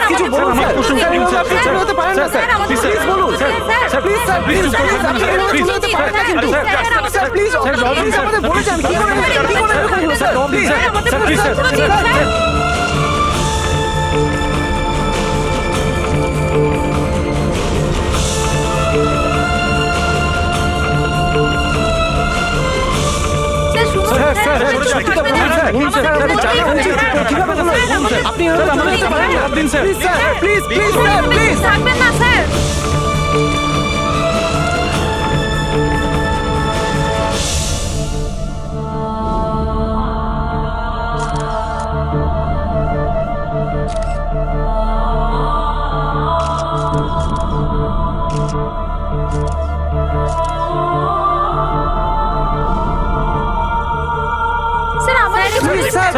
কিছু বলুন স্যার, আপনি চলে যেতে পারেন না স্যার, প্লিজ বলুন স্যার, প্লিজ স্যার, প্লিজ চলে যেতে পারেন না কিন্তু স্যার, প্লিজ আমাদের বলে যান কি করে এরকম হলো স্যার, প্লিজ স্যার। আপনি প্লিজ প্লিজ স্যার, প্লিজ থাকবেন না sir.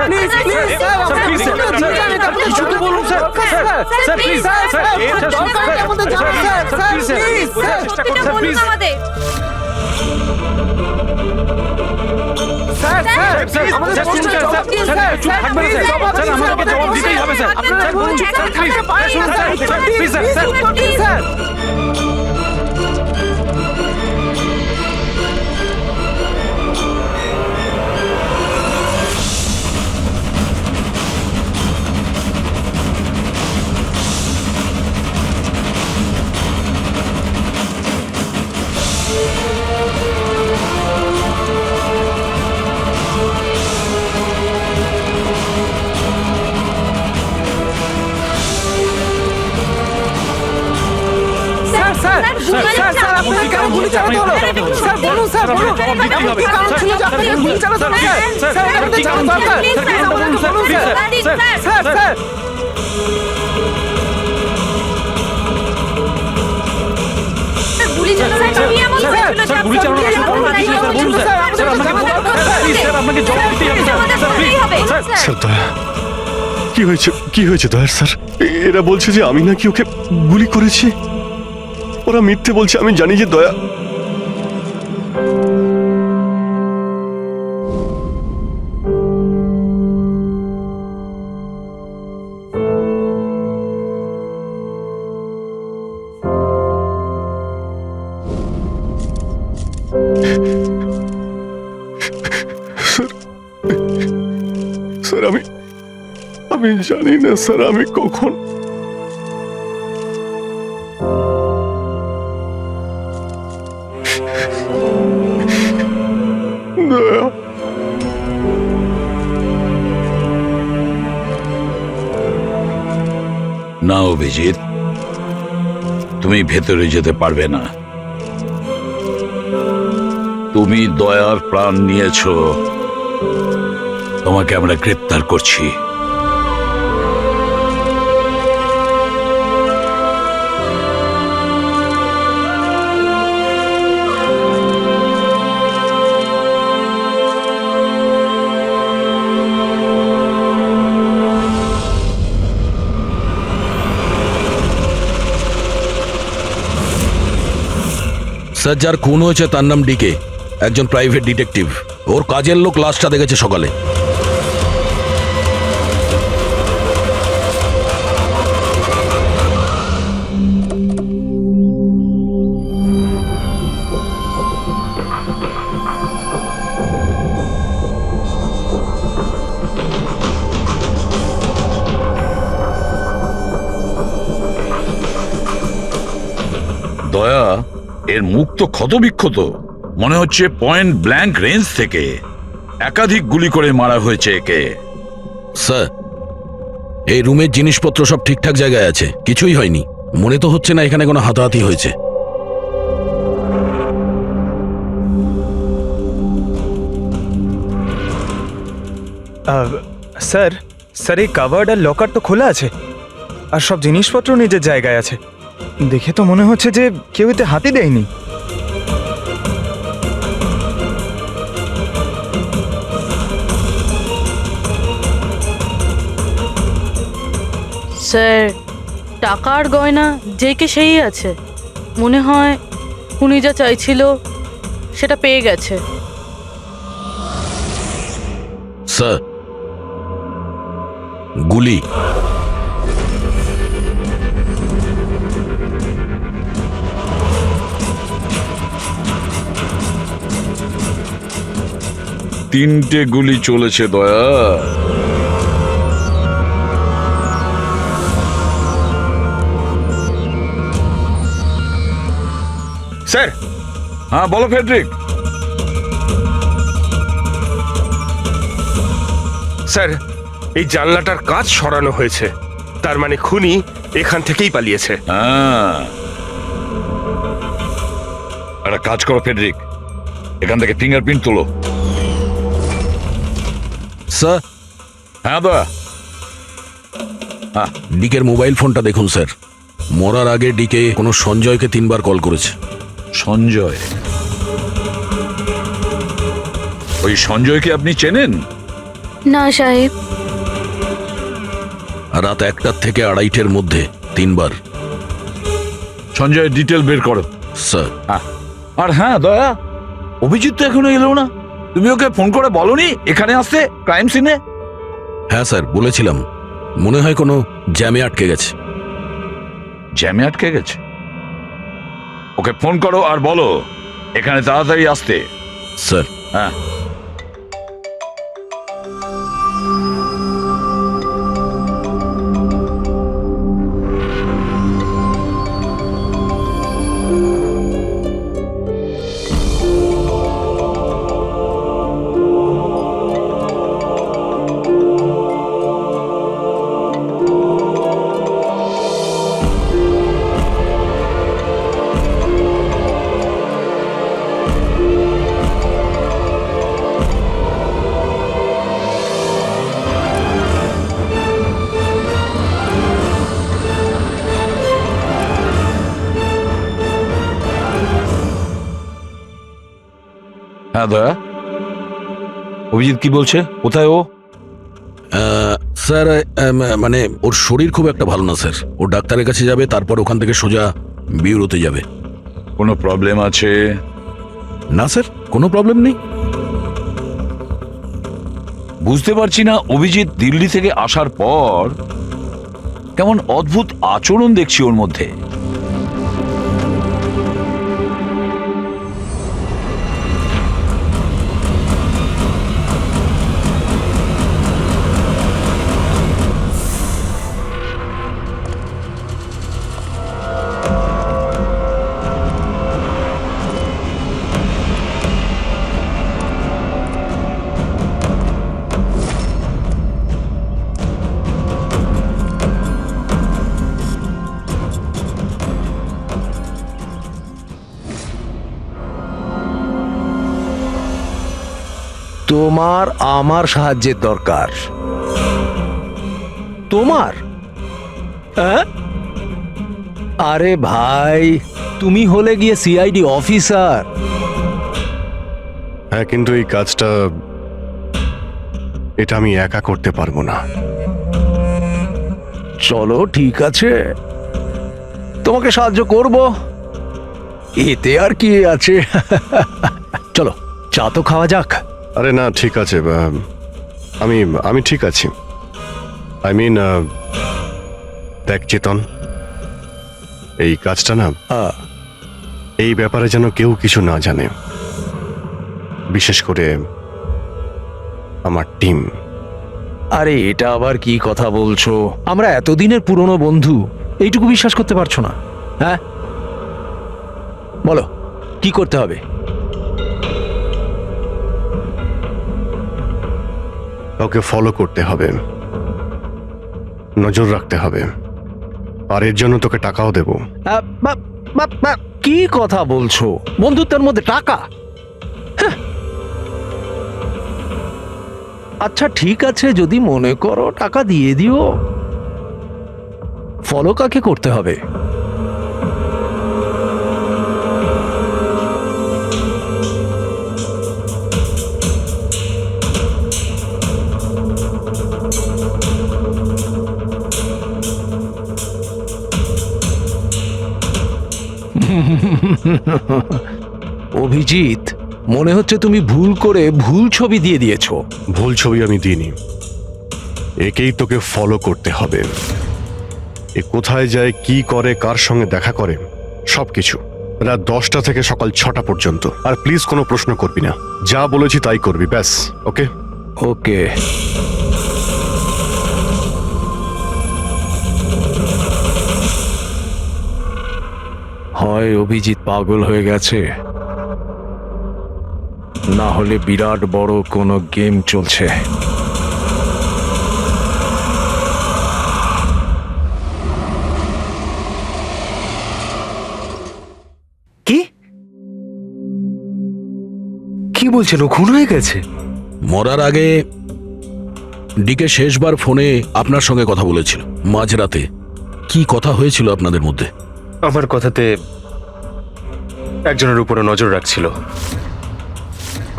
Please please sir, please sir, শুধু বলুন স্যার, স্যার প্লিজ স্যার, দরকার আমাদের জানা স্যার, প্লিজ স্যার, চেষ্টা করুন স্যার, প্লিজ স্যার, স্যার আমাদের শুনুন স্যার, স্যার থাকবেন স্যার, স্যার আমাদেরকে জবাব দিতেই হবে স্যার, স্যার বলুন স্যার, প্লিজ শুনুন স্যার, প্লিজ স্যার, স্যার আপনাকে কেন গুলি চালাতে হলো স্যার, বলুন স্যার, বলুন কি কারণ ছিল যে আপনাকে গুলি চালাতে হলো স্যার, স্যার এটা আমাদের জানা দরকার, প্লিজ আমাদেরকে বলুন স্যার, স্যার স্যার গুলি চালানো কি এমন হয়েছিল যে গুলি চালানো বলুন স্যার, স্যার আমাকে প্লিজ স্যার আপনাকে জবাব দিতেই হবে স্যার, প্লিজ স্যার দয়া, কি হয়েছে দয়ার স্যার? এরা বলছে যে আমি নাকি ওকে গুলি করেছি। ওরা মিথ্যে বলছে, আমি জানি যে দয়া। স্যার আমি জানি না স্যার, আমি কখন দয়া। না অভিজিৎ, তুমি ভেতরে যেতে পারবে না। তুমি দয়ার প্রাণ নিয়েছো, তোমাকে আমরা গ্রেপ্তার করছি। স্যার, যার খুন হয়েছে তার নাম ডিকে, একজন প্রাইভেট ডিটেকটিভ। ওর কাজের লোক লাশটা দেখেছে সকালে। দয়া, এর মুখ তো ক্ষতবিক্ষত, মনে হচ্ছে পয়েন্ট ব্ল্যাঙ্ক রেঞ্জ থেকে একাধিক গুলি করে মারা হয়েছে একে। স্যার, এই রুমের জিনিসপত্র সব ঠিকঠাক জায়গায় আছে, কিছুই হয়নি। মনে তো হচ্ছে না এখানে কোনো হাতাহাতি হয়েছে। স্যার, স্যার এই কাভার্ড আর লকার তো খোলা আছে, আর সব জিনিসপত্র নিজের জায়গায় আছে। দেখে তো মনে হচ্ছে যে কেউ এতে হাতই দেয়নি। স্যার, টাকা আর গয়না যেকে সেই আছে। মনে হয় উনি যা চাইছিল সেটা পেয়ে গেছে। স্যার, গুলি। 3টে গুলি চলেছে দয়া। স্যার, হ্যাঁ বলো ফেডরিক। স্যার এই জানলাটার কাঁচ সরানো হয়েছে, তার মানে খুনি এখান থেকেই পালিয়েছে। হ্যাঁ, একটা কাজ করো ফেডরিক, এখান থেকে ফিঙ্গারপ্রিন্ট তোলো। স্যার, হ্যাঁ দয়া। ডিকের মোবাইল ফোনটা দেখুন স্যার। মরার আগে ডিকে কোনো সঞ্জয়কে 3বার কল করেছে। সঞ্জয়? ওই সঞ্জয়কে আপনি চেনেন? না সাহেব। রাত 1টা থেকে 2:30-এর মধ্যে 3বার। সঞ্জয়ের ডিটেল বের করো স্যার। আর হ্যাঁ দয়া, অভিজিৎ তো এখনো এলো না, তুমি ওকে ফোন করে বলনি এখানে আসতে ক্রাইম সিনে? হ্যাঁ স্যার, বলেছিলাম। মনে হয় কোনো জ্যামে আটকে গেছে। জ্যামে আটকে গেছে? ওকে ফোন করো আর বলো এখানে তাড়াতাড়ি আসতে। স্যার। হ্যাঁ। হ্যাঁ দয়া, অভিজিৎ কি বলছে, কোথায় ও? স্যার, মানে ওর শরীর খুব একটা ভালো না স্যার। ও ডাক্তারের কাছে যাবে, তারপর ওখান থেকে সোজা বিউরোতে যাবে। কোনো প্রবলেম আছে? না স্যার, কোনো প্রবলেম নেই। বুঝতে পারছি না, অভিজিৎ দিল্লি থেকে আসার পর কেমন অদ্ভুত আচরণ দেখছি ওর মধ্যে। তোমার আমার সাহায্যের দরকার। তোমার? হ্যাঁ? আরে ভাই, তুমি হলে গিয়ে সিআইডি অফিসার। হ্যাঁ, কিন্তু এই কাজটা এটা আমি একা করতে পারবো না। চলো ঠিক আছে, তোমাকে সাহায্য করব, এতে আর কি আছে। চলো চা তো খাওয়া যাক। আরে না, ঠিক আছে, আমি আমি ঠিক আছি। আই মিন, দেখ চেতন, এই কাজটা না, এই ব্যাপারে যেন কেউ কিছু না জানে, বিশেষ করে আমার টিম। আরে এটা আবার কি কথা বলছো? আমরা এতদিনের পুরনো বন্ধু, এইটুকু বিশ্বাস করতে পারছো না? হ্যাঁ বলো, কি করতে হবে? কাউকে ফলো করতে হবে, নজর রাখতে হবে, আর এর জন্য তোকে টাকাও দেব। কি কথা বলছো? বন্ধুত্বের মধ্যে টাকা? হ্যাঁ। আচ্ছা ঠিক আছে, যদি মনে করো টাকা দিয়ে দিও। ফলো কাকে করতে হবে? অভিজিৎ, মনে হচ্ছে তুমি ভুল করে ভুল ছবি দিয়ে দিয়েছো। ভুল ছবি আমি দিইনি, একেই তোকে ফলো করতে হবে। এ কোথায় যায়, কি করে, কার সঙ্গে দেখা করে, সবকিছু রাত 10টা থেকে সকাল 6টা পর্যন্ত। আর প্লিজ কোনো প্রশ্ন করবি না, যা বলেছি তাই করবি, ব্যাস। ওকে? ওকে। হয় অভিজিৎ পাগল হয়ে গেছে, না হলে বিরাট বড় কোনো গেম চলছে। কি কি বলছেন? ও খুন হয়ে গেছে? মরার আগে ডিকে শেষবার ফোনে আপনার সঙ্গে কথা বলেছিল মাঝরাতে। কি কথা হয়েছিল আপনাদের মধ্যে? আমার কথাতে একজনের উপরে নজর রাখছিল,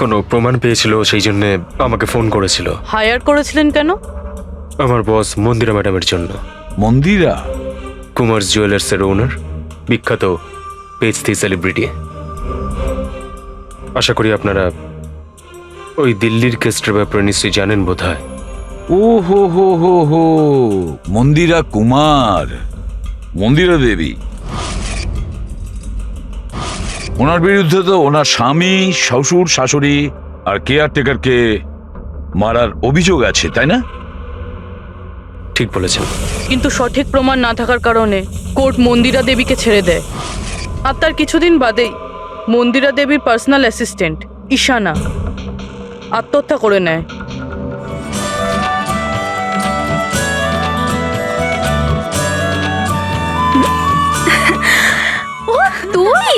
কোনো প্রমাণ পেয়েছিল, সেই জন্য আমাকে ফোন করেছিল। হায়ার করেছিলেন কেন? আমার বস মন্দিরা ম্যাডামের জন্য। মন্দিরা? কুমার জুয়েলার্সের ওনার, বিখ্যাত পেজ 3 সেলিব্রিটি। আশা করি আপনারা ওই দিল্লির কেসটার ব্যাপারে নিশ্চয়ই জানেন বোধহয়। ও হো হো হো হো, মন্দিরা কুমার, মন্দিরা দেবী। ওনার বিরুদ্ধে তো ওনার স্বামী, শ্বশুর, শাশুড়ি আর কেয়ারটেকারকে মারার অভিযোগ আছে, তাই না? ঠিক বলেছেন। কিন্তু সঠিক প্রমাণ না থাকার কারণে কোর্ট মন্দিরা দেবীকে ছেড়ে দেয়। আর তার কিছুদিন বাদেই মন্দিরা দেবীর পার্সোনাল অ্যাসিস্ট্যান্ট ঈশানা আত্মহত্যা করে নেয়। তুই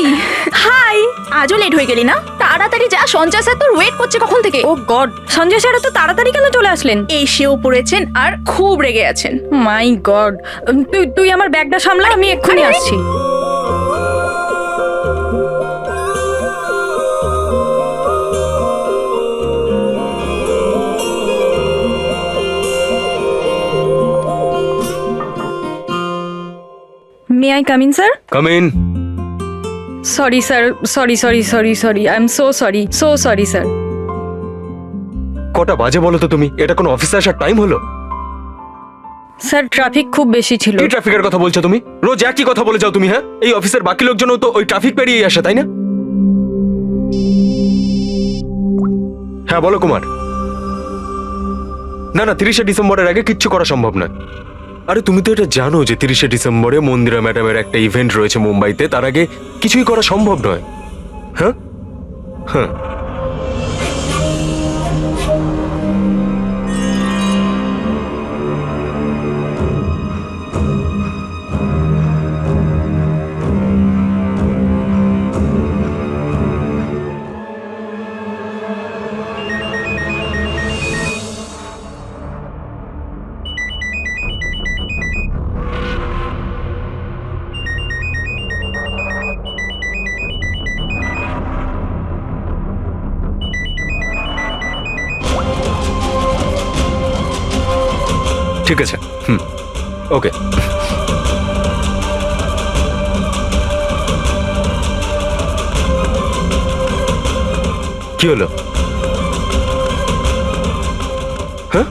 হাই, আজও লেট হয়ে গেলি না? তাড়াতাড়ি যা, সঞ্জয় স্যার তোর ওয়েট করছে কখন থেকে। ও গড, সঞ্জয় স্যার তো তাড়াতাড়ি কেন চলে আসলেন? এসেও পড়েছেন আর খুব রেগে আছেন। মাই গড, তুই আমার ব্যাগটা সামলা, আমি এক্ষুনি আসছি। May I come in sir? Come in. Sorry sir, sorry I am so sorry sir. কটা বাজে বলো তো তুমি? এটা কোনো অফিসে আসার টাইম হলো? স্যার ট্রাফিক খুব বেশি ছিল। কি ট্রাফিকের কথা বলছো তুমি? রোজ একই কথা বলে যাও তুমি। হ্যাঁ, এই অফিসের বাকি লোকজনও তো ওই ট্রাফিক পেরিয়ে আসে, তাই না? হ্যাঁ বলো কুমার। না না, 30শে ডিসেম্বরের আগে কিচ্ছু করা সম্ভব নয়। আরে তুমি তো এটা জানো যে 30শে ডিসেম্বরে মন্দিরা ম্যাডামের একটা ইভেন্ট রয়েছে মুম্বাইতে, তার আগে কিছুই করা সম্ভব নয়। হ্যাঁ হ্যাঁ, ঠিক আছে। ওকে। কি হলো? হ্যাঁ,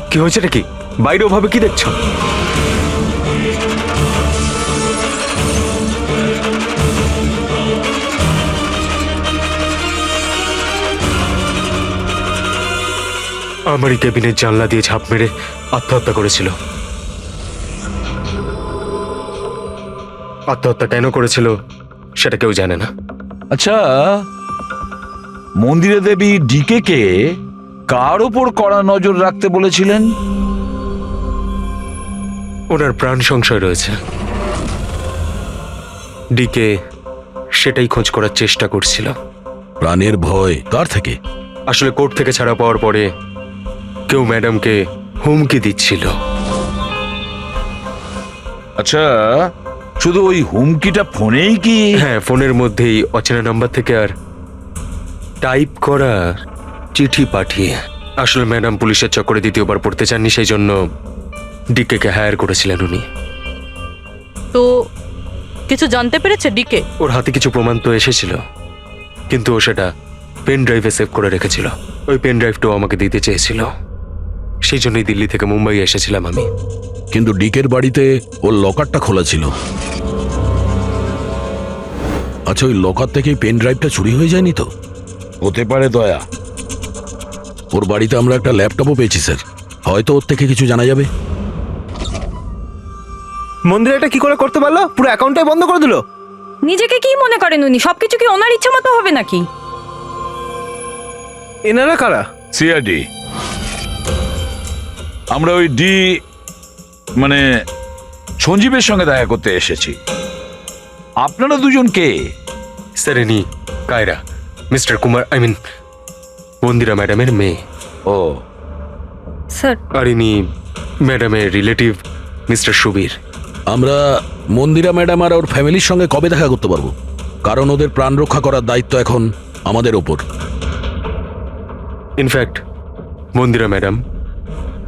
কি হয়েছে নাকি? বাইরে ওভাবে কি দেখছো? আমারই কেবিনের জানলা দিয়ে ঝাঁপ মেরে আত্মহত্যা করেছিল। আত্মহত্যা কেন করেছিল সেটা কেউ জানে না। আচ্ছা, মন্দিরা দেবী ডিকে কে কার ওপর কড়া নজর রাখতে বলেছিলেন? ওনার প্রাণ সংশয় রয়েছে। ডিকে সেটাই খোঁজ করার চেষ্টা করছিল। প্রাণের ভয় কার থেকে? আসলে কোর্ট থেকে ছাড়া পাওয়ার পরে কেউ ম্যাডামকে হুমকি দিচ্ছিল। আচ্ছা, শুধু ওই হুমকিটা ফোনেই কি? হ্যাঁ, ফোনের মধ্যেই অচেনা নাম্বার থেকে আর টাইপ করা চিঠি পাঠিয়ে। আসলে ম্যাডাম পুলিশের চক্করে দ্বিতীয়বার পড়তে চাননি, সেই জন্য ডিকে কে হায়ার করেছিলেন উনি। তো কিছু জানতে পেরেছে ডিকে? ওর হাতে কিছু প্রমাণ তো এসেছিল, কিন্তু ও সেটা পেন ড্রাইভে সেভ করে রেখেছিল। ওই পেন ড্রাইভটাও আমাকে দিতে চেয়েছিল, সেই জন্যই দিল্লি থেকে মুম্বাই এসেছিলাম আমি। কিন্তু ডিকের বাড়িতে ওর লকারটা খোলা ছিল। আচ্ছা, ওই লকার থেকে পেন ড্রাইভটা চুরি হয়ে যায়নি তো? হতে পারে দয়া। ওর বাড়িতে আমরা একটা ল্যাপটপও পেয়েছি স্যার, হয়তো ওর থেকে কিছু জানা যাবে। মন্দির এটা কি করে করতে পারলো? পুরো অ্যাকাউন্টটাই বন্ধ করে দিল। নিজেকে কি মনে করেন উনি? সবকিছু কি ওনার ইচ্ছা মতো হবে নাকি? এনারা কারা? সিআইডি। আমরা ওই মানে সঞ্জীবের সঙ্গে দেখা করতে এসেছি। আপনারা দুজন কে? স্যার ইনি Kaira, mister Kumar, I mean Mandira ম্যাডামের মেয়ে। ও স্যার, আর ইনি ম্যাডামের রিলেটিভ মিস্টার সুবীর। আমরা মন্দিরা ম্যাডাম আর ওর ফ্যামিলির সঙ্গে কবে দেখা করতে পারবো? কারণ ওদের প্রাণ রক্ষা করার দায়িত্ব এখন আমাদের ওপর। ইনফ্যাক্ট মন্দিরা ম্যাডাম,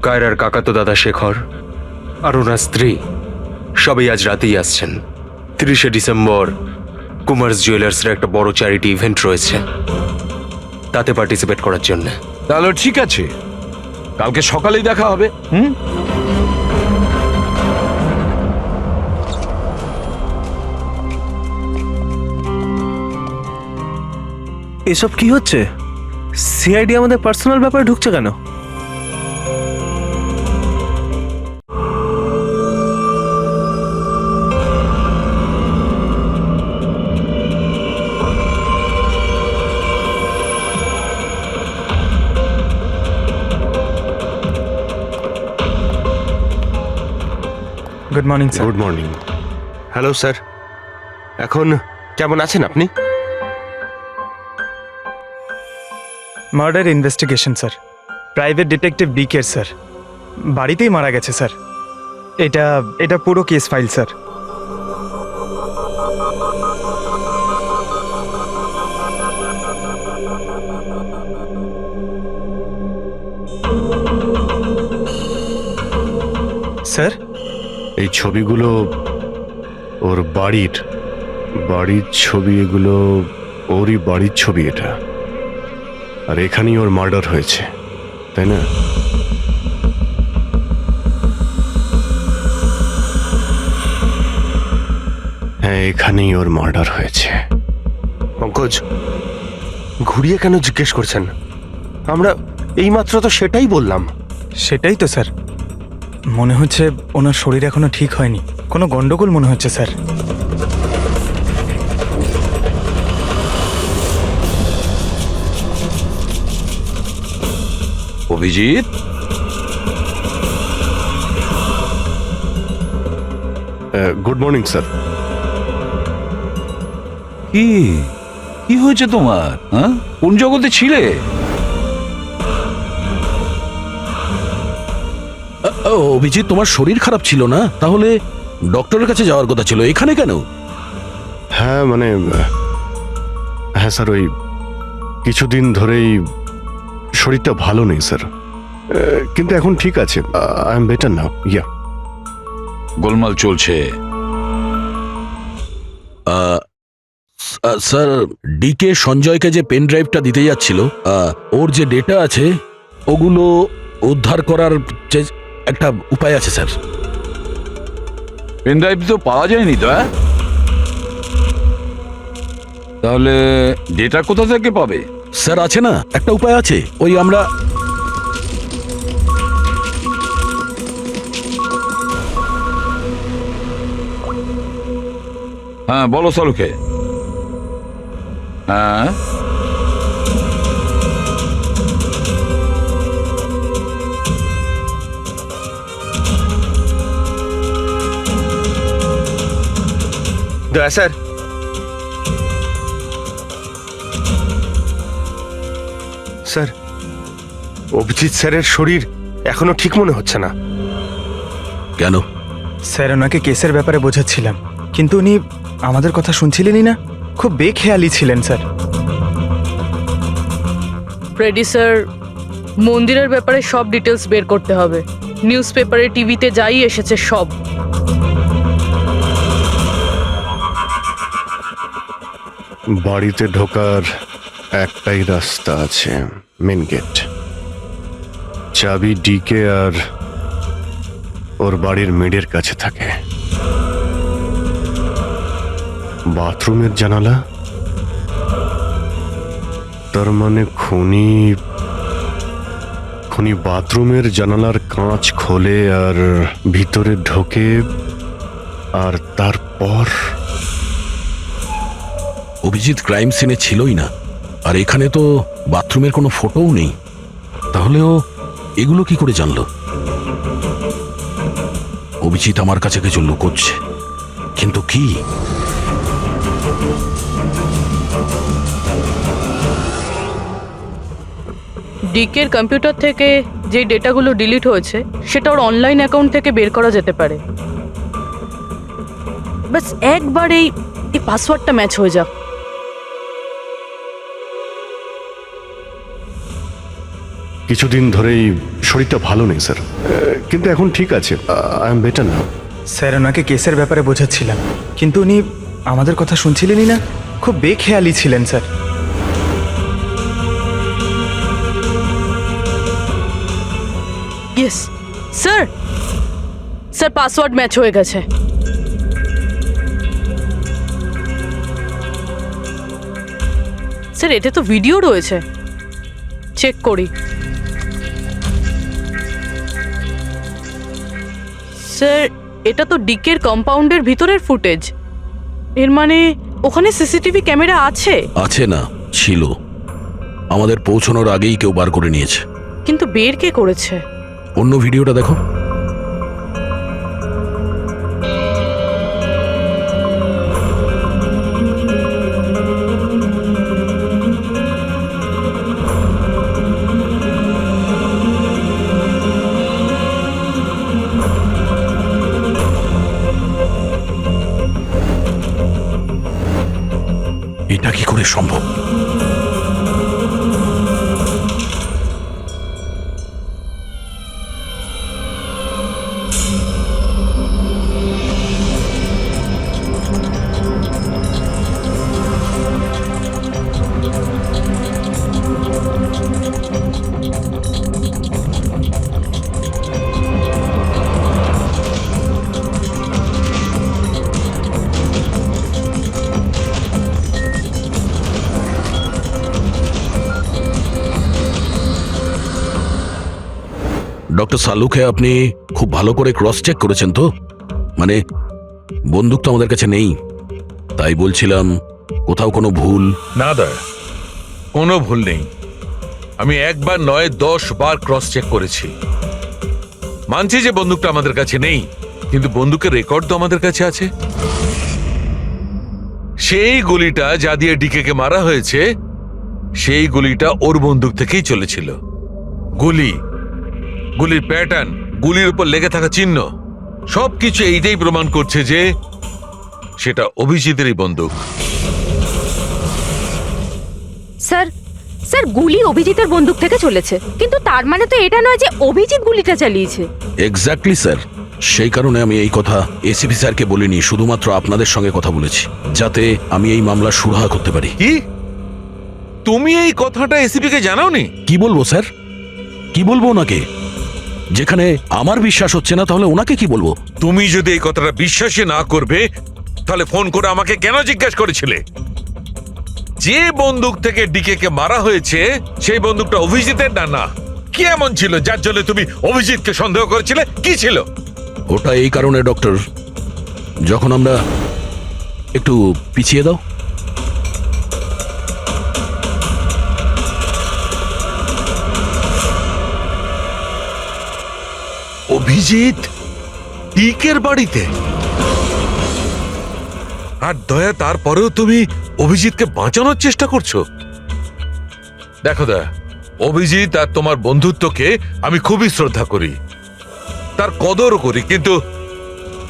কায়রার কাকাতো দাদা শেখর আর ওনার স্ত্রী সবাই আজ রাতেই আসছেন। 30শে ডিসেম্বর কুমার্স জুয়েলার্সের একটা বড় চ্যারিটি ইভেন্ট রয়েছে, তাতে পার্টিসিপেট করার জন্য। তাহলে ঠিক আছে, কালকে সকালেই দেখা হবে। এসব কি হচ্ছে? সিআইডি আমাদের পার্সোনাল ব্যাপারে ঢুকছে কেন? Good morning sir. Good morning. Hello sir, এখন কেমন আছেন আপনি? Murder investigation sir, private detective DK sir, বাড়িতেই মারা গেছে স্যার। এটা পুরো কেস ফাইল স্যার। স্যার, এই ছবিগুলো ওর বাড়ির ছবি, এগুলো ওরই বাড়ির ছবি এটা। আর এখানেই ওর মার্ডার হয়েছে, তাই না? হ্যাঁ, এখানেই ওর মার্ডার হয়েছে। পঙ্কজ, ঘুরিয়ে কেন জিজ্ঞেস করছেন? আমরা এইমাত্র তো সেটাই বললাম। সেটাই তো স্যার, মনে হচ্ছে ওনার শরীর এখনো ঠিক হয়নি, কোনো গন্ডগোল মনে হচ্ছে sir. Abhijit, good morning sir. কি কি হয়েছে তোমার? হ্যাঁ, কোন জগতে ছিলে? অভিজিৎ, তোমার শরীর খারাপ ছিল না? তাহলে ডক্টরের কাছে যাওয়ার কথা ছিল, এখানে কেন? হ্যাঁ মানে হ্যাঁ স্যার, ওই কিছুদিন ধরেই শরীরটা ভালো নেই স্যার, কিন্তু এখন ঠিক আছে। I am better now. Yeah, গোলমাল চলছে। স্যার, ডিকে সঞ্জয়কে যে পেন ড্রাইভটা দিতে যাচ্ছিল, ওর যে ডেটা আছে ওগুলো উদ্ধার করার যে একটা উপায় আছে স্যার। পেন ড্রাইভ তো পাওয়া যায়নি তো। তাহলে ডেটা কোথা থেকে পাবে? স্যার, আছে না একটা উপায় আছে, ওই আমরা হ্যাঁ বলো সালুকে। হ্যাঁ, দয়া স্যার, স্যার অভিজিৎ স্যারের শরীর এখনো ঠিক মনে হচ্ছে না। কেন? স্যার, ওনাকে কেসের ব্যাপারে বোঝাচ্ছিলাম, কিন্তু উনি আমাদের কথা শুনছিলেনই না, খুব বেখেয়ালি ছিলেন স্যার। ফ্রেডি স্যার, মন্দিরের ব্যাপারে সব ডিটেলস বের করতে হবে। নিউজ পেপারে, টিভিতে যাই এসেছে সব। বাড়িতে ঢোকার একটাই রাস্তা আছে, মেন গেট। চাবি ডিকে আর ওর বাড়ির মেডের কাছে থাকে। বাথরুমের জানালা, তার মানে খুনি বাথরুমের জানালার কাঁচ খোলে আর ভিতরে ঢোকে, আর তারপর অভিজিৎ ক্রাইম সিনে ছিলই না, আর এখানে তো বাথরুমের কোনো ফটোও নেই। তাহলে ও এগুলো কি করে জানলো? অভিজিৎ আমার কাছে কিছু লুকোচ্ছে, কিন্তু কি? ডিকের কম্পিউটার থেকে যে ডেটাগুলো ডিলিট হয়েছে সেটা ওর অনলাইন অ্যাকাউন্ট থেকে বের করা যেতে পারে। বাস একবার এই পাসওয়ার্ডটা ম্যাচ হয়ে যাক। কিছুদিন ধরেই শরীরটা ভালো নেই স্যার, কিন্তু এখন ঠিক আছে। I am better now. Sir, ওনাকে কেসের ব্যাপারে বোঝাচ্ছিলাম, কিন্তু উনি আমাদের কথা শুনছিলেনই না। খুব বেখেয়ালি ছিলেন sir. Yes sir, sir password match হয়ে গেছে। স্যার এতে তো ভিডিও রয়েছে, চেক করি। স্যার এটা তো ডিকের কম্পাউন্ডের ভিতরের ফুটেজ। এর মানে ওখানে সিসিটিভি ক্যামেরা আছে? আছে না, ছিল। আমাদের পৌঁছানোর আগেই কেউ বার করে নিয়েছে। কিন্তু বের কে করেছে? অন্য ভিডিওটা দেখো। এটা কি করে সম্ভব? ডক্টর সালুকে আপনি খুব ভালো করে ক্রস চেক করেছেন তো? মানে বন্দুক তো আমাদের কাছে নেই, তাই বলছিলাম কোথাও কোনো ভুল? না দয়া, কোনো ভুল নেই। আমি একবার নয় 10 বার ক্রস চেক করেছি। মানছি যে বন্দুকটা আমাদের কাছে নেই, কিন্তু বন্দুকের রেকর্ড তো আমাদের কাছে আছে। সেই গুলিটা যা দিয়ে ডিকেকে মারা হয়েছে, সেই গুলিটা ওর বন্দুক থেকেই চলেছিল। গুলির প্যাটার্ন, গুলির উপর লেগে থাকা চিহ্ন, সবকিছু এইটাই প্রমাণ করছে যে সেটা অভিজিতেরই বন্দুক। স্যার, স্যার গুলি অভিজিতের বন্দুক থেকে চলেছে, কিন্তু তার মানে তো এটা নয় যে অভিজিৎ গুলিটা চালিয়েছে। এক্স্যাক্টলি স্যার, সেই কারণে আমি এই কথা এসিপি স্যারকে বলিনি, শুধুমাত্র আপনাদের সঙ্গে কথা বলেছি, যাতে আমি এই মামলা সুরাহা করতে পারি। কি তুমি এই কথাটা এসিপি কে জানাওনি? কি বলবো স্যার, কি বলবো ওনাকে? যেখানে আমার বিশ্বাস হচ্ছে না, তাহলে ওনাকে কি বলবো? তুমি যদি এই কথাটা বিশ্বাসই না করবে, তাহলে ফোন করে আমাকে কেন জিজ্ঞেস করেছিলে? যে বন্দুক থেকে ডিকে কে মারা হয়েছে সেই বন্দুকটা অভিজিতের না? কি এমন ছিল যার জন্য তুমি অভিজিৎকে সন্দেহ করেছিলে? কি ছিল ওটা? এই কারণে ডক্টর, যখন আমরা একটু পিছিয়ে দাও। অভিজিৎ ডিকের বাড়িতে, আর দয়া তারপরেও তুমি অভিজিৎকে বাঁচানোর চেষ্টা করছো। দেখো দয়া, অভিজিৎ আর তোমার বন্ধুত্বকে আমি খুবই শ্রদ্ধা করি, তার কদরও করি,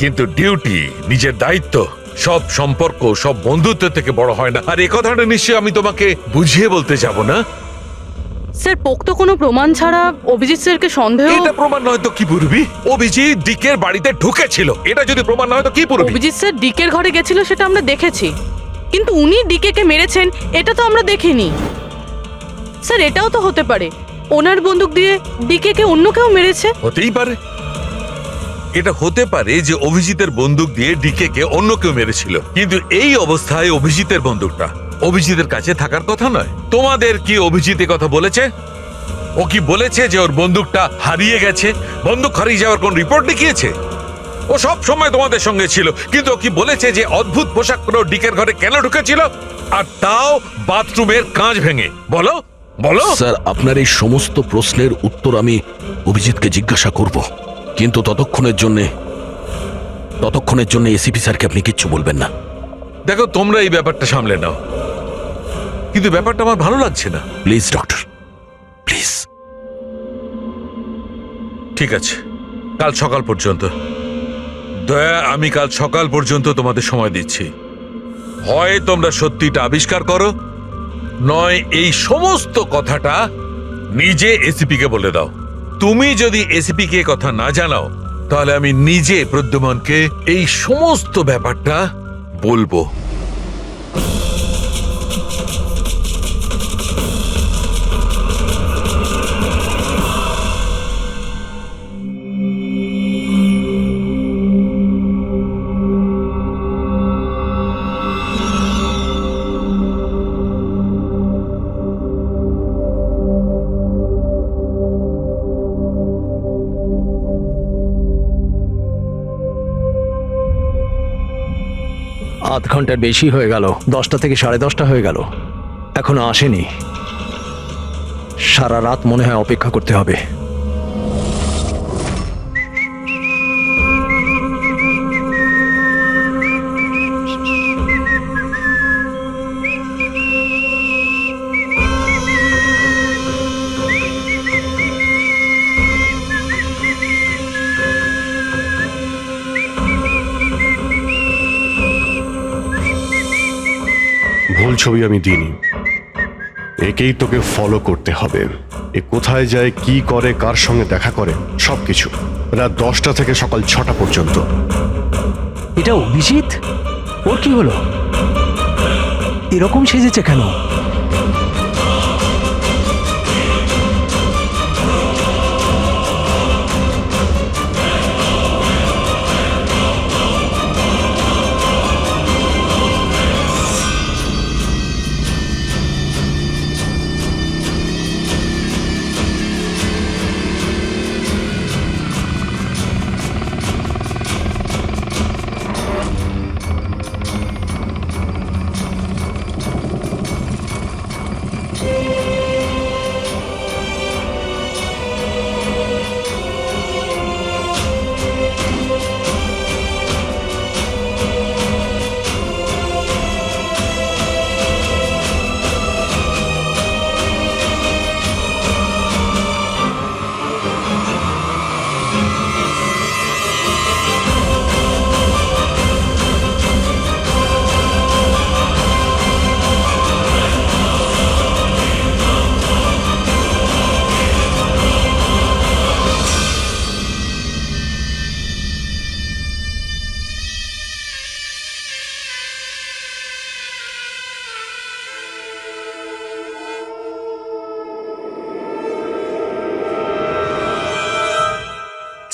কিন্তু ডিউটি, নিজের দায়িত্ব, সব সম্পর্ক সব বন্ধুত্ব থেকে বড় হয় না। আর এই কথাটা নিশ্চয়ই আমি তোমাকে বুঝিয়ে বলতে যাব না। স্যার পোক্ত কোনো প্রমাণ ছাড়া অভিজিৎ স্যারকে সন্দেহ? এটা প্রমাণ নয় তো কি পুরবি? অভিজিৎ ডিকের বাড়িতে ঢুকেছিল, এটা যদি প্রমাণ নয় তো কি পুরবি? অভিজিৎ স্যার ডিকের ঘরে গেছিল সেটা আমরা দেখেছি, কিন্তু উনি ডিকেকে মেরেছেন এটা তো আমরা দেখিনি। স্যার এটাও তো হতে পারে ওনার বন্দুক দিয়ে ডিকেকে অন্য কেউ মেরেছে। হতেই পারে, এটা হতে পারে যে অভিজিতের বন্দুক দিয়ে ডিকে কে অন্য কেউ মেরেছিল, কিন্তু এই অবস্থায় অভিজিতের বন্দুকটা অভিজিতের কাছে থাকার কথা নয়। তোমাদের কি অভিজিৎ এ কথা বলেছে? ও কি বলেছে যে ওর বন্দুকটা হারিয়ে গেছে? বন্দুক হারিয়ে যাওয়ার কোন রিপোর্ট দেখিয়েছে? ও সব সময় তোমাদের সঙ্গে ছিল, কিন্তু ও কি বলেছে যে অদ্ভুত পোশাক পরে ডিকের ঘরে কেন ঢুকেছিল, আর তাও বাথরুমের কাঁচ ভেঙে? বলো বলো। স্যার, আপনার এই সমস্ত প্রশ্নের উত্তর আমি অভিজিৎকে জিজ্ঞাসা করব, কিন্তু ততক্ষণের জন্য এসিপি স্যারকে আপনি কিচ্ছু বলবেন না। দেখো, তোমরা এই ব্যাপারটা সামলে নাও, কিন্তু ব্যাপারটা আমার ভালো লাগছে না। Please doctor, please. ঠিক আছে, কাল সকাল পর্যন্ত। দয়া, আমি কাল সকাল পর্যন্ত তোমাদের সময় দিচ্ছি। হয় তোমরা সত্যিটা আবিষ্কার করো, নয় এই সমস্ত কথাটা নিজে এসিপি কে বলে দাও। তুমি যদি এসিপি কে কথা না জানাও, তাহলে আমি নিজে প্রদ্যুমনকে এই সমস্ত ব্যাপারটা বলবো। আধ ঘন্টার বেশি হয়ে গেল, 10টা থেকে 10:30 হয়ে গেল, এখনো আসেনি। সারা রাত মনে হয় অপেক্ষা করতে হবে। ভুল ছবি আমি দিইনি, একেই তোকে ফলো করতে হবে। এ কোথায় যায়, কি করে, কার সঙ্গে দেখা করে, সবকিছু। রাত 10টা থেকে সকাল 6টা পর্যন্ত। এটা অভিজিৎ? ওর কি হলো? এরকম সেজেছে কেন?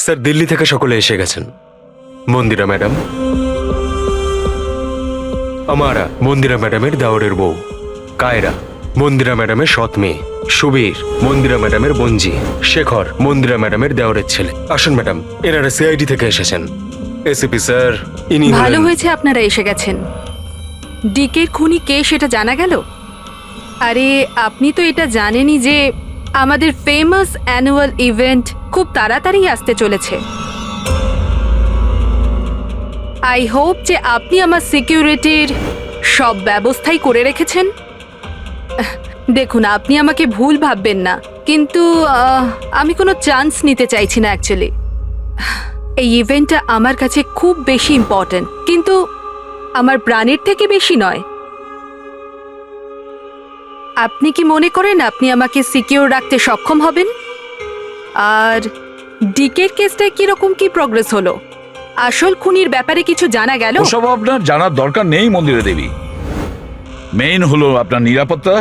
স্যার, দিল্লি থেকে সকলে এসে গেছেন। মন্দিরা ম্যাডাম, আমারা মন্দিরা ম্যাডামের দাওরের বউ। কায়রা, মন্দিরা ম্যাডামের সৎ মেয়ে। সুবীর, মন্দিরা ম্যাডামের বোনজি। শেখর, মন্দিরা ম্যাডামের দেওরের ছেলে। আসুন ম্যাডাম, এনারা সিআইডি থেকে এসেছেন। এসিপি স্যার, ইনি ভালো হয়েছে আপনারা এসে গেছেন। ডিকের খুনি কে সেটা জানা গেল? আরে আপনি তো এটা জানেনই যে আমাদের ফেমাস অ্যানুয়াল ইভেন্ট খুব তাড়াতাড়ি আসতে চলেছে। আই হোপ যে আপনি আমার সিকিউরিটির সব ব্যবস্থাই করে রেখেছেন। দেখুন, আপনি আমাকে ভুল ভাববেন না, কিন্তু আমি কোনো চান্স নিতে চাইছি না অ্যাকচুয়ালি। এই ইভেন্টটা আমার কাছে খুব বেশি ইম্পর্ট্যান্ট, কিন্তু আমার প্রাণের থেকে বেশি নয়। আপনি কি মনে করেন আপনি আমাকে সিকিউর রাখতে সক্ষম হবেন? আর ডিকের কেসটায় কিরকম কি প্রগ্রেস হলো? আসল খুনির ব্যাপারে কিছু জানা গেল? ওসব আপনার জানার দরকার নেই মন্দিরা দেবী। মেইন হলো আপনার নিরাপত্তা,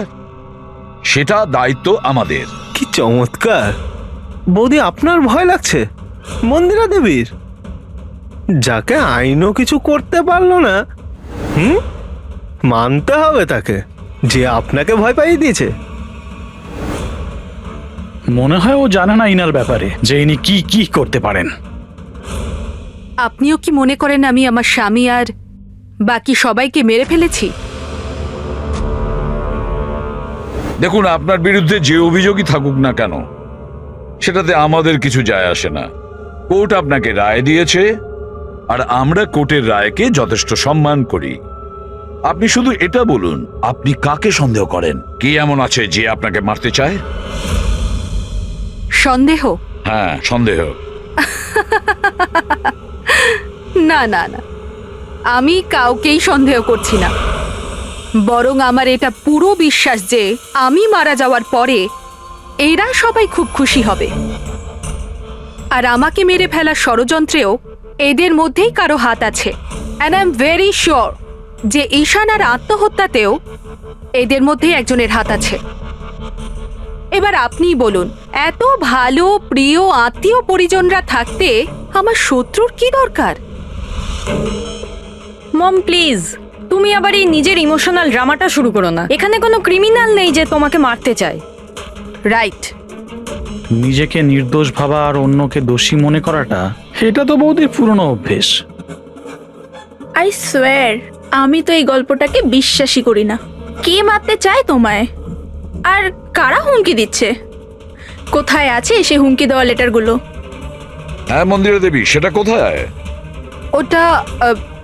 সেটা দায়িত্ব আমাদের। কি চমৎকার! বৌদি, আপনার ভয় লাগছে মন্দিরা দেবীর? যাকে আইনও কিছু করতে পারলো না, মানতে হবে তাকে যে আপনাকে ভয় পাইয়ে দিয়েছে। মনে হয় ও জানে না ইনার ব্যাপারে যে ইনি কি কি করতে পারেন। আপনিও কি মনে করেন আমি আমার স্বামী আর বাকি সবাইকে মেরে ফেলেছি? দেখুন, আপনার বিরুদ্ধে যে অভিযোগই থাকুক না কেন, সেটাতে আমাদের কিছু যায় আসে না। কোর্ট আপনাকে রায় দিয়েছে, আর আমরা কোর্টের রায়কে যথেষ্ট সম্মান করি। আপনি শুধু এটা বলুন, আপনি কাকে সন্দেহ করেন? কে এমন আছে যে আপনাকে মারতে চায়? সন্দেহ? হ্যাঁ, সন্দেহ। না না না, আমি কাউকেই সন্দেহ করছি না। বরং আমার এটা পুরো বিশ্বাস যে আমি মারা যাওয়ার পরে এরা সবাই খুব খুশি হবে। আর আমাকে মেরে ফেলার ষড়যন্ত্রেও এদের মধ্যেই কারো হাত আছে। And I am very sure যে ঈশান আর আত্মহত্যাতেও এদের মধ্যেই একজনের হাত আছে। এবার আপনিই বলুন, এত ভালো প্রিয় আত্মীয় পরিজনরা থাকতে আমার শত্রুর কি দরকার? মম প্লিজ, তুমি আবার এই নিজের ইমোশনাল ড্রামাটা শুরু করো না। এখানে কোনো ক্রিমিনাল নেই যে তোমাকে মারতে চায়। রাইট। নিজেকে নির্দোষ ভাবা আর অন্যকে দোষী মনে করাটা, এটা তো বৌদির পুরনো অভ্যেস। আই সোয়ার, আমি তো এই গল্পটাকে বিশ্বাসই করি না। কে মারতে চায় তোমায়? আর কারা হুমকি দিচ্ছে? কোথায় আছে সে হুমকি দেওয়া লেটারগুলো? হ্যাঁ মন্দিরা দেবী, সেটা কোথায়? ওটা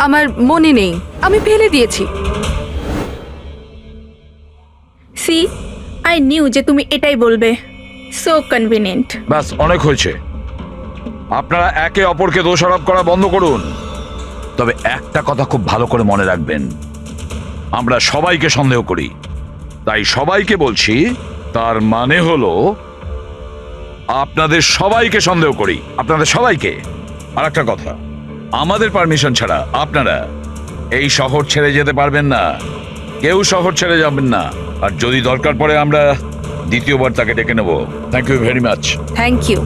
আমার মনে নেই, আমি ফেলে দিয়েছি। সি, আই নিউ যে তুমি এটাই বলবে। So convenient. ব্যাস, অনেক হয়েছে। আপনারা একে অপরকে দোষারোপ করা বন্ধ করুন। তবে একটা কথা খুব ভালো করে মনে রাখবেন, আমরা সবাইকে সন্দেহ করি। তাই সবাইকে বলছি, তার মানে হলো আপনাদের সবাইকে সন্দেহ করি, আপনাদের সবাইকে। আর একটা কথা, আমাদের পারমিশন ছাড়া আপনারা এই শহর ছেড়ে যেতে পারবেন না। কেউ শহর ছেড়ে যাবেন না। আর যদি দরকার পড়ে আমরা দ্বিতীয়বার তাকে ডেকে নেব। Thank you very much. Thank you.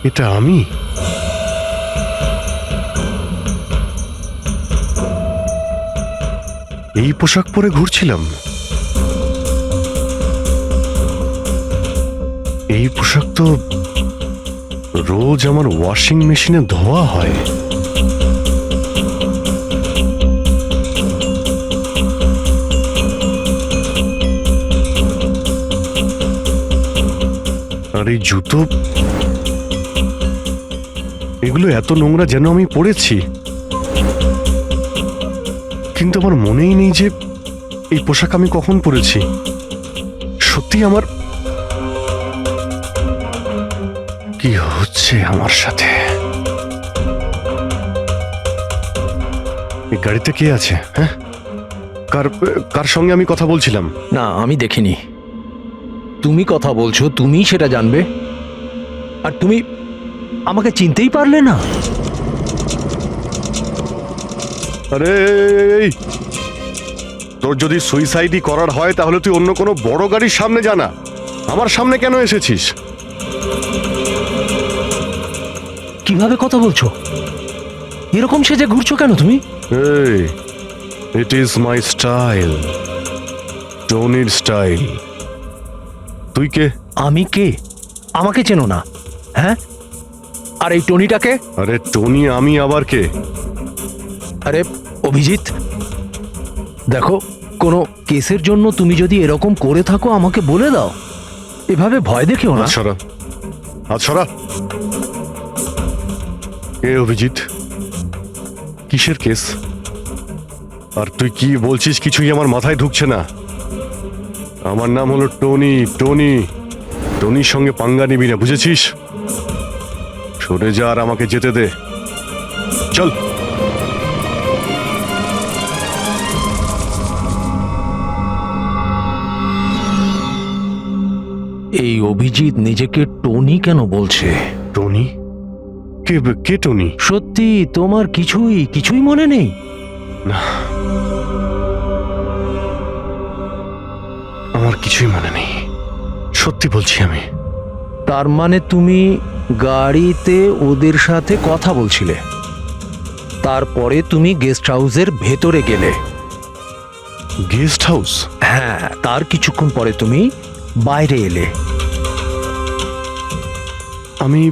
এটা আমি? এই পোশাক পরে ঘুরছিলাম? এই পোশাক তো রোজ আমার ওয়াশিং মেশিনে ধোয়া হয়। আর এই জুতো, এগুলো এত নোংরা যেন আমি পরেছি। কিন্তু আমার মনেই নেই যে এই পোশাক আমি কখন পরেছি। সত্যি আমার কি হচ্ছে আমার সাথে? এই গাড়িতে কে আছে? হ্যাঁ, কার সঙ্গে আমি কথা বলছিলাম? না, আমি দেখিনি। তুমি কথা বলছো, তুমি সেটা জানবে। আর তুমি আমাকে চিনতেই পারলে না? আরে তোর যদি সুইসাইডই করার হয় তাহলে তুই অন্য কোনো বড় গাড়ির সামনে জানা। আমার সামনে কেন এসেছিস? কিভাবে কথা বলছো? এরকম সেজে ঘুরছো কেন তুমি? এই, ইট ইজ মাই স্টাইল, টনির স্টাইল। তুই কে? আমি কে? আমাকে চেনো না? হ্যাঁ, আর এই টনিটাকে? আরে টনি আমি আবার কে? আরে অভিজিৎ, দেখো, কোনো কেসের জন্য তুমি যদি এরকম করে থাকো আমাকে বলে দাও। এভাবে ভয় দেখিও না। সরা, হাত সরা। কে অভিজিৎ? কিসের কেস? আর তুই কি বলছিস কিছুই আমার মাথায় ঢুকছে না। আমার নাম হলো টনি। টনির সঙ্গে পাঙ্গা নিবি না, বুঝেছিস? সরে যা আর আমাকে যেতে দে। চল। এই অভিজিৎ নিজেকে টনি কেন বলছে? টনি? কে কে টনি? সত্যি তোমার কিছুই মনে নেই? না, আমার কিছুই মনে নেই, সত্যি বলছি আমি। তার মানে তুমি গাড়িতে ওদের সাথে কথা বলছিলে, তারপরে তুমি গেস্ট হাউসের ভেতরে গেলে। Guest house? হ্যাঁ, তার কিছুক্ষণ পরে তুমি বাইরে এলে। আমি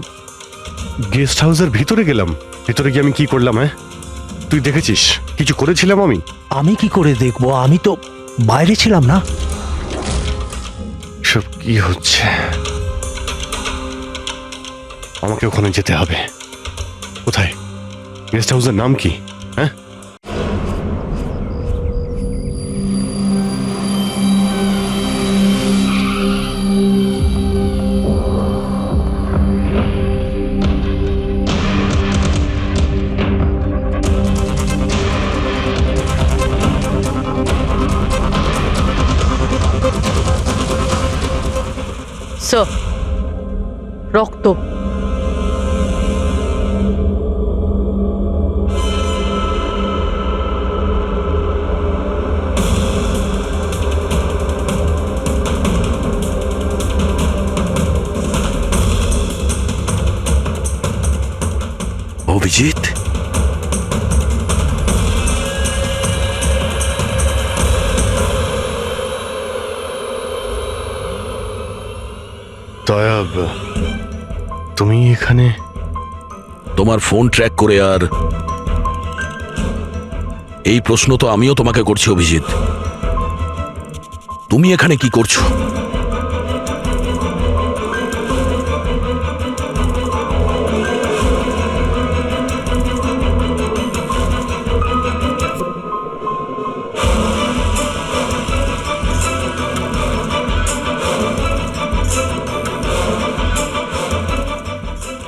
গেস্ট হাউসের ভিতরে গেলাম? ভিতরে গিয়ে আমি কি করলাম? হ্যাঁ, তুই দেখেছিস কিছু করেছিলাম আমি? আমি কি করে দেখবো? আমি তো বাইরে ছিলাম না। সব কি হচ্ছে? আমাকে ওখানে যেতে হবে। কোথায়? গেস্ট হাউসের নাম কি? হ্যাঁ, স্যার, রক্ত। অভিজিৎ, দয়া, তুমি এখানে? তোমার ফোন ট্র্যাক করে, আর এই প্রশ্ন তো আমিও তোমাকে করছি অভিজিৎ, তুমি এখানে কি করছো?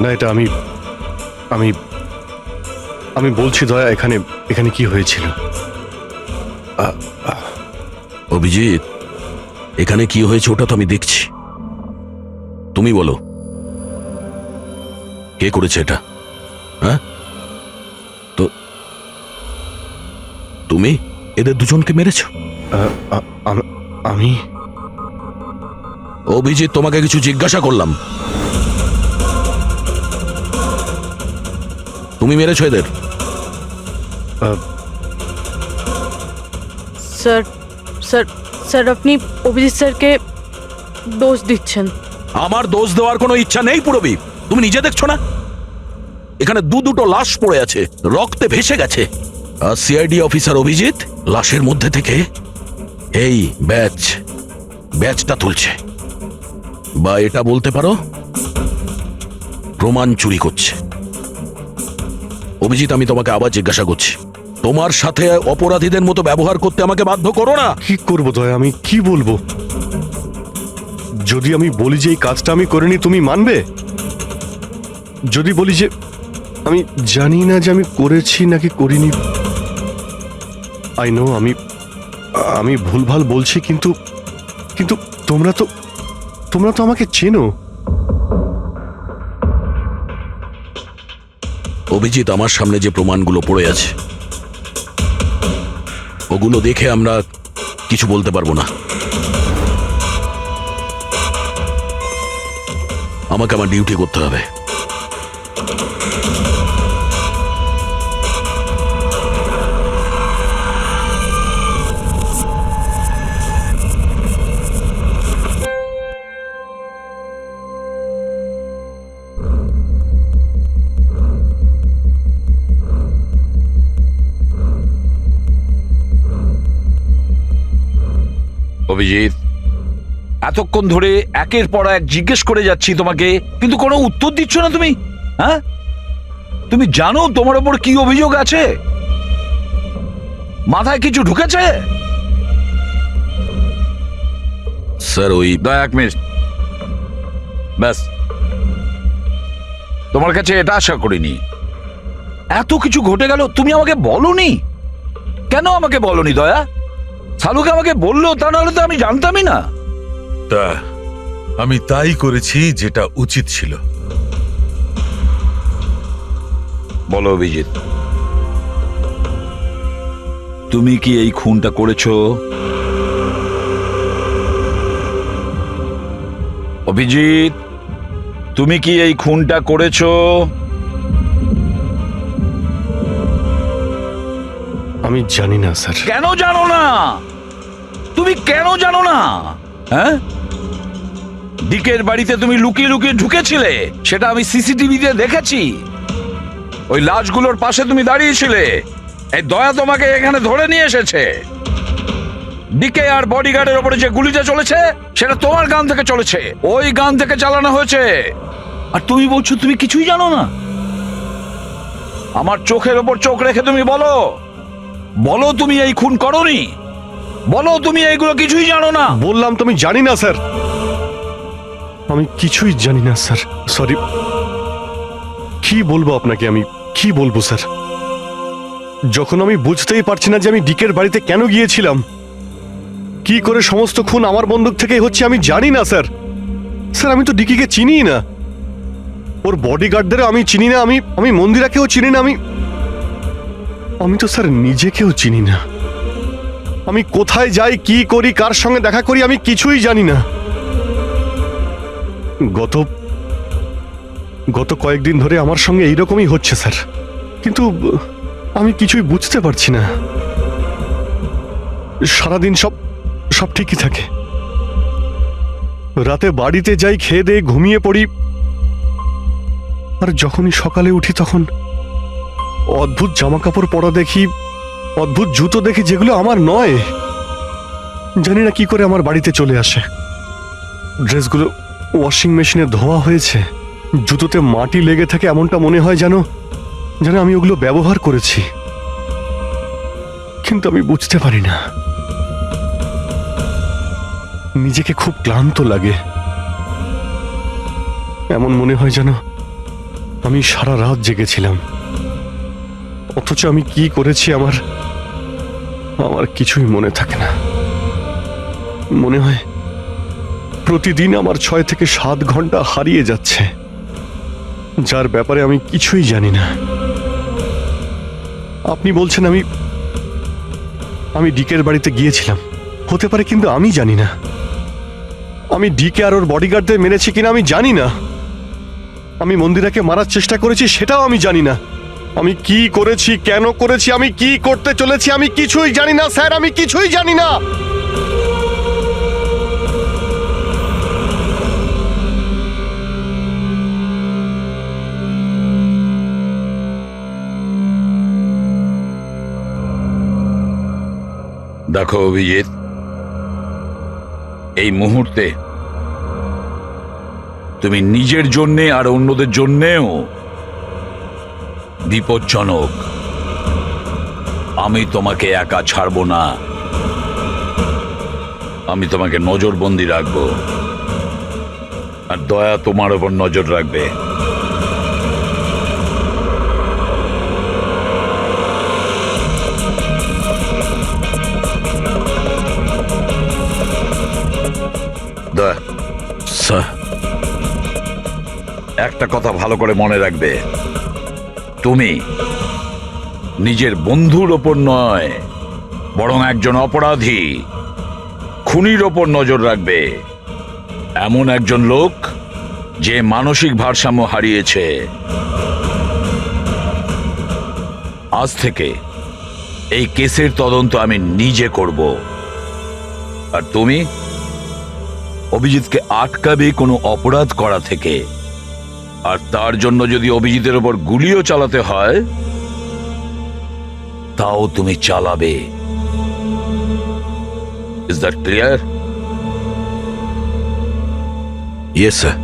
না, এটা আমি আমি আমি বলছি দয়া, এখানে এখানে কি হয়েছিল? অভিজিৎ, এখানে কি হয়েছে ওটা তো আমি দেখছি, তুমি বলো কে করেছে এটা? হ্যাঁ, তো তুমি এদের দুজনকে মেরেছ? আমি? অভিজিৎ, তোমাকে কিছু জিজ্ঞাসা করলাম, তুমি মেরেছ এদের? স্যার স্যার স্যার, আপনি অভিজিৎ স্যারকে দোষ দিচ্ছেন। আমার দোষ দেওয়ার কোনো ইচ্ছা নেই পুরবী, তুমি নিজে দেখছো না এখানে দুটো লাশ পড়ে আছে, রক্তে ভেসে গেছে, আর সিআইডি অফিসার অভিজিৎ লাশের মধ্যে থেকে এই ব্যাচটা তুলছে, বা এটা বলতে পারো প্রমাণ চুরি করছে। অভিজিৎ, আমি তোমাকে আবার জিজ্ঞাসা করছি, তোমার সাথে অপরাধীদের মতো ব্যবহার করতে আমাকে বাধ্য করো না। কি করবো দয়া, আমি কি বলবো? যদি আমি বলি যে এই কাজটা আমি করিনি, তুমি মানবে? যদি বলি যে আমি জানি না যে আমি করেছি নাকি করিনি, আই নো আমি ভুলভাল বলছি, কিন্তু কিন্তু তোমরা তো আমাকে চেনো। অভিজিৎ, আমার সামনে যে প্রমাণগুলো পড়ে আছে ওগুলো দেখে আমরা কিছু বলতে পারবো না। আমাকে আমার ডিউটি করতে হবে। অভিজিৎ, এতক্ষণ ধরে একের পর এক জিজ্ঞেস করে যাচ্ছি তোমাকে, কিন্তু কোনো উত্তর দিচ্ছ না তুমি। হ্যাঁ, তুমি জানো তোমার ওপর কি অভিযোগ আছে? মাথায় কিছু ঢুকেছে? স্যার, ওই এক মিনিট, ব্যাস, তোমার কাছে এটা আশা করিনি। এত কিছু ঘটে গেল, তুমি আমাকে বলনি কেন? আমাকে বলনি দয়া? সালুকে আমাকে বললো, তা নাহলে তো আমি জানতামই না। তা আমি তাই করেছি যেটা উচিত ছিল। বলো অভিজিৎ, তুমি কি এই খুনটা করেছো? অভিজিৎ, তুমি কি এই খুনটা করেছো? আমি জানি না স্যার। কেন জানো না? তুমি কেন জানো না? হ্যাঁ, ডিকের বাড়িতে তুমি লুকিয়ে লুকিয়ে ঢুকেছিলে, সেটা আমি সিসিটিভিতে দেখেছি। ওই লাশগুলোর পাশে তুমি দাঁড়িয়েছিলে। এই দয়া তোমাকে এখানে ধরে নিয়ে এসেছে। ডিকে আর বডিগার্ডের উপরে যে গুলিটা চলেছে সেটা তোমার গান থেকে চলেছে, ওই গান থেকে চালানো হয়েছে। আর তুমি বলছো তুমি কিছুই জানো না? আমার চোখের ওপর চোখ রেখে তুমি বলো, বলো তুমি এই খুন করোনি, বলো তুমি এইগুলো কিছুই জানো না। বললাম তুমি জানি না স্যার, আমি কিছুই জানি না স্যার। সরি। কি বলবো আপনাকে, আমি কি বলবো স্যার? যখন আমি বুঝতেই পারছি না যে আমি ডিকের বাড়িতে কেন গিয়েছিলাম, কি করে সমস্ত খুন আমার বন্দুক থেকে হচ্ছে, আমি জানি না স্যার। স্যার আমি তো ডিকিকে চিনি না, ওর বডিগার্ডদের আমি চিনি না, আমি মন্দিরাকেও চিনি না, আমি তো স্যার নিজেকেও চিনি না। আমি কোথায় যাই, কি করি, কার সঙ্গে দেখা করি, আমি কিছুই জানি না। গত কয়েকদিন ধরে আমার সঙ্গে এইরকমই হচ্ছে স্যার, কিন্তু আমি কিছুই বুঝতে পারছি না। সারাদিন সব ঠিকই থাকে, রাতে বাড়িতে যাই, খেয়ে দিয়ে ঘুমিয়ে পড়ি, আর যখনই সকালে উঠি তখন অদ্ভুত জামা কাপড় পরা দেখি, অদ্ভুত জুতো দেখি, যেগুলো আমার নয়। জানি না কি করে আমার বাড়িতে চলে আসে। ড্রেসগুলো ওয়াশিং মেশিনে ধোয়া হয়েছে, জুতোতে মাটি লেগে থাকে, এমনটা মনে হয় যেন আমি ওগুলো ব্যবহার করেছি, কিন্তু আমি বুঝতে পারি না। নিজেকে খুব ক্লান্ত লাগে, এমন মনে হয় যেন আমি সারা রাত জেগেছিলাম, অথচ আমি কি করেছি আমার কিছুই মনে থাকে না। মনে হয় প্রতিদিন আমার 6 থেকে 7 ঘন্টা হারিয়ে যাচ্ছে, যার ব্যাপারে আমি কিছুই জানি না। আপনি বলছেন আমি ডিকের বাড়িতে গিয়েছিলাম, হতে পারে, কিন্তু আমি জানি না। আমি ডিকে আর ওর বডিগার্ডদের মেরেছি কিনা আমি জানি না। আমি মন্দিরাকে মারার চেষ্টা করেছি সেটাও আমি জানি না। আমি কি করেছি, কেন করেছি, আমি কি করতে চলেছি, আমি কিছুই জানি না স্যার, আমি কিছুই জানি না। দেখো অভিজিৎ, এই মুহূর্তে তুমি নিজের জন্যে আর অন্যদের জন্যেও বিপজ্জনক। আমি তোমাকে একা ছাড়বো না, আমি তোমাকে নজরবন্দি রাখবো, আর দয়া তোমার ওপর নজর রাখবে। দয়া, স্যার, একটা কথা ভালো করে মনে রাখবে, তুমি নিজের বন্ধুর ওপর নয়, বরং একজন অপরাধী খুনির ওপর নজর রাখবে, এমন একজন লোক যে মানসিক ভারসাম্য হারিয়েছে। আজ থেকে এই কেসের তদন্ত আমি নিজে করব, আর তুমি অভিজিৎকে আটকাবে কোনো অপরাধ করা থেকে, আর তার জন্য যদি অভিজিতের ওপর গুলিও চালাতে হয় তাও তুমি চালাবে। Is that clear? Yes sir.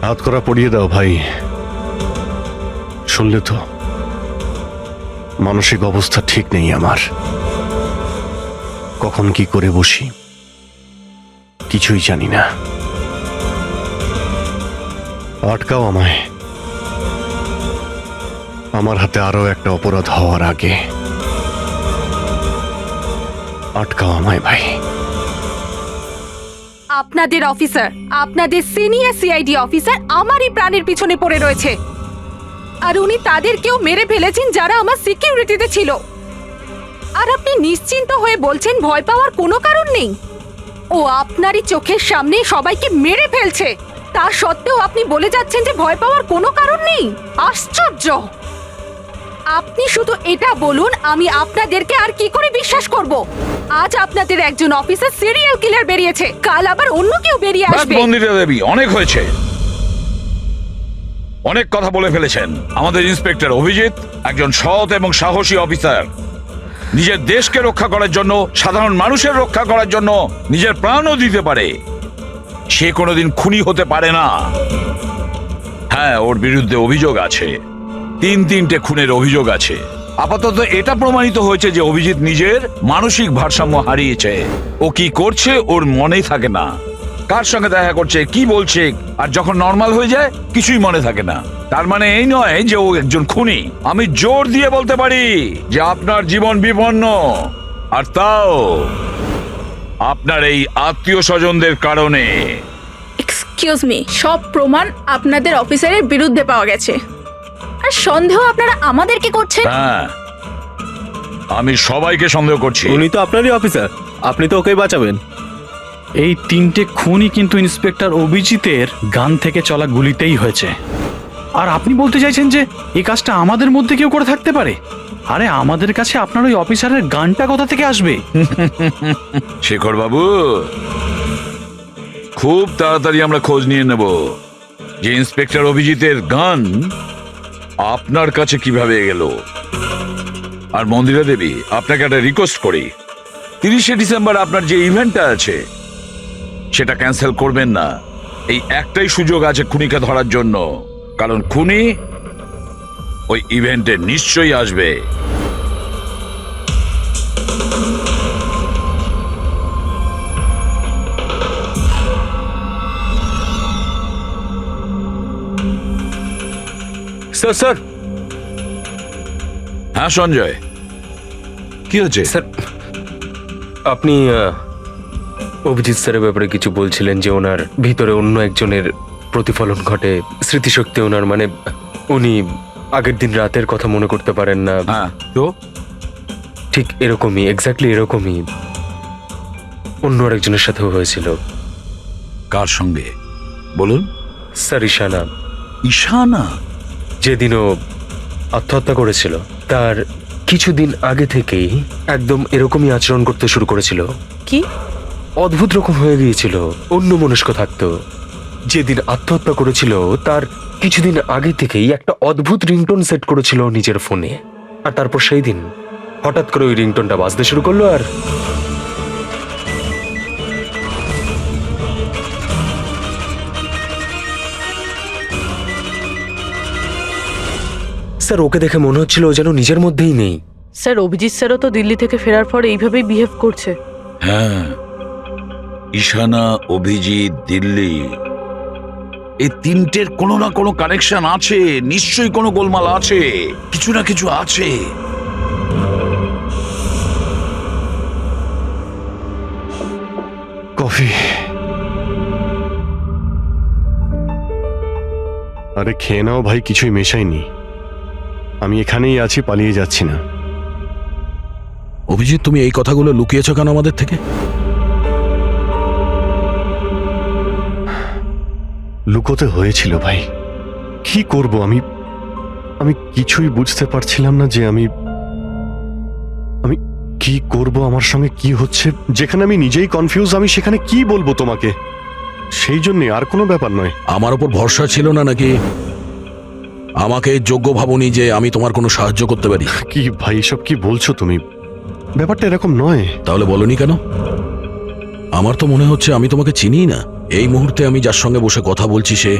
হাত করা পড়িয়ে দাও ভাই। শুনলে তো, মানসিক অবস্থা ঠিক নেই আমার। কখন কি করে বসি কিছুই জানি না। আটকাও আমায়, আমার হাতে আরো একটা অপরাধ হওয়ার আগে। আটকাও আমায় ভাই। আপনাদের অফিসার, আপনাদের সিনিয়র সিআইডি অফিসার আমারই প্রাণের পিছনে পড়ে রয়েছে, আর উনি তাদেরকেও মেরে ফেলেছেন যারা আমার সিকিউরিটিতে ছিল। আর আপনি নিশ্চিন্ত হয়ে বলছেন ভয় পাওয়ার কোনো কারণ নেই। ও আপনারই চোখের সামনে সবাইকে মেরে ফেলছে, তা সত্ত্বেও আপনি বলে যাচ্ছেন যে ভয় পাওয়ার কোনো কারণ নেই। আশ্চর্য! আপনি শুধু এটা বলুন, আমি আপনাদেরকে আর কি করে বিশ্বাস করব? আজ আপনাদের একজন অফিসার সিরিয়াল কিলার বেরিয়েছে, কাল আবার অন্য কেউ বেরিয়ে ব্যাস আসবে। মন্দিরা দেবী, অনেক হয়েছে, অনেক কথা বলে ফেলেছেন। আমাদের ইন্সপেক্টর অভিজিৎ একজন সৎ এবং সাহসী অফিসার। নিজের দেশকে রক্ষা করার জন্য, সাধারণ মানুষের রক্ষা করার জন্য নিজের প্রাণও দিতে পারে। সে কোনোদিন খুনি হতে পারে না। হ্যাঁ, ওর বিরুদ্ধে অভিযোগ আছে, তিনটে খুনের অভিযোগ আছে। আপাতত এটা প্রমাণিত হয়েছে যে অভিজিৎ নিজের মানসিক ভারসাম্য হারিয়েছে। ও কি করছে ওর মনেই থাকে না, কার সঙ্গে দেখা করছে, কি বলছে, আর যখন নর্মাল হয়ে যায় কিছুই মনে থাকে না। তার মানে এই নয় যে ও একজন খুনি। আমি জোর দিয়ে বলতে পারি যে আপনার জীবন বিপন্ন, আর তাও আপনার এই আত্মীয় স্বজনদের কারণে। এক্সকিউজ মি, সব প্রমাণ আপনাদের অফিসারের বিরুদ্ধে পাওয়া গেছে, আর সন্দেহ আপনারা আমাদেরকে করছেন। হ্যাঁ, আমি সবাইকে সন্দেহ করছি। উনি তো আপনারই অফিসার, আপনি তো ওকেই বাঁচাবেন। এই 3টে খুনই কিন্তু ইন্সপেক্টর অভিজিতের গান থেকে চলা গুলিতেই হয়েছে। আর আপনি বলতে চাইছেন যে এই কাজটা আমাদের মধ্যে কেউ করে থাকতে পারে? আরে আমাদের কাছে আপনার ওই অফিসারের গানটা কোথা থেকে আসবে? শেখর বাবু, খুব তাড়াতাড়ি আমরা খোঁজ নিয়ে নেব যে ইন্সপেক্টর অভিজিতের গান আপনার কাছে কিভাবে গেল। আর মন্দিরা দেবী, আপনাকে একটা রিকোয়েস্ট করি, 30শে ডিসেম্বর আপনার যে ইভেন্টটা আছে সেটা ক্যান্সেল করবেন না। এই একটাই সুযোগ আছে খুনিকে ধরার জন্য, কারণ খুনি ওই ইভেন্টে নিশ্চয়ই আসবে। স্যার স্যার হ্যাঁ সঞ্জয়, কি হচ্ছে? স্যার, আপনি অভিজিৎ স্যারের ব্যাপারে কিছু বলছিলেন যে ওনার ভিতরে অন্য একজনের প্রতিফলন ঘটে, স্মৃতিশক্তি ওনার, মানে উনি আগের দিন রাতের কথা মনে করতে পারেন না। হ্যাঁ, তো ঠিক এরকমই, এক্স্যাক্টলি এরকমই অন্য আরেকজনের সাথেও হয়েছিল। কার সঙ্গে বলুন? স্যার, ঈশানা। ঈশানা? যেদিনও আত্মহত্যা করেছিল তার কিছুদিন আগে থেকেই একদম এরকমই আচরণ করতে শুরু করেছিল। কি অদ্ভুত রকম হয়ে গিয়েছিল, অন্য মনস্ক থাকতো। যেদিন আত্মহত্যা করেছিল তার কিছুদিন আগে থেকেই একটা অদ্ভুত রিংটোন সেট করেছিল নিজের ফোনে, আর তারপর সেই দিন হঠাৎ করে ওই রিংটোনটা বাজতে শুরু করলো। আর স্যার, ওকে দেখে মনে হচ্ছিল ও যেন নিজের মধ্যেই নেই। স্যার, অভিজিৎ স্যারও তো দিল্লি থেকে ফেরার পর এইভাবেই বিহেভ করছে। হ্যাঁ, ঈশানা, অভিজিৎ, দিল্লি, এই তিনটের কোনো না কোনো কানেকশন আছে, নিশ্চয়ই কোনো গোলমাল আছে, কিছু না কিছু আছে। কফি। আরে খেয়ে নাও ভাই, কিছুই মেশাইনি। আমি এখানেই আছি, পালিয়ে যাচ্ছি না। অভিজিৎ, তুমি এই কথাগুলো লুকিয়েছো কেন আমাদের থেকে? লুকোতে হয়েছিল ভাই, কি করব আমি? আমি কিছুই বুঝতে পারছিলাম না যে আমি কি করব, আমার সঙ্গে কি হচ্ছে। যেখানে আমি নিজেই কনফিউজ, আমি সেখানে কি বলবো তোমাকে? সেই জন্যে, আর কোনো ব্যাপার নয়। আমার ওপর ভরসা ছিল না নাকি? আমাকে যোগ্য ভাবনি যে আমি তোমার কোনো সাহায্য করতে পারি? কি ভাই, এসব কি বলছো তুমি? ব্যাপারটা এরকম নয়। তাহলে বলনি কেন? আমার তো মনে হচ্ছে আমি তোমাকে চিনি না। এই মুহূর্তে আমি যার সঙ্গে বসে কথা বলছি সে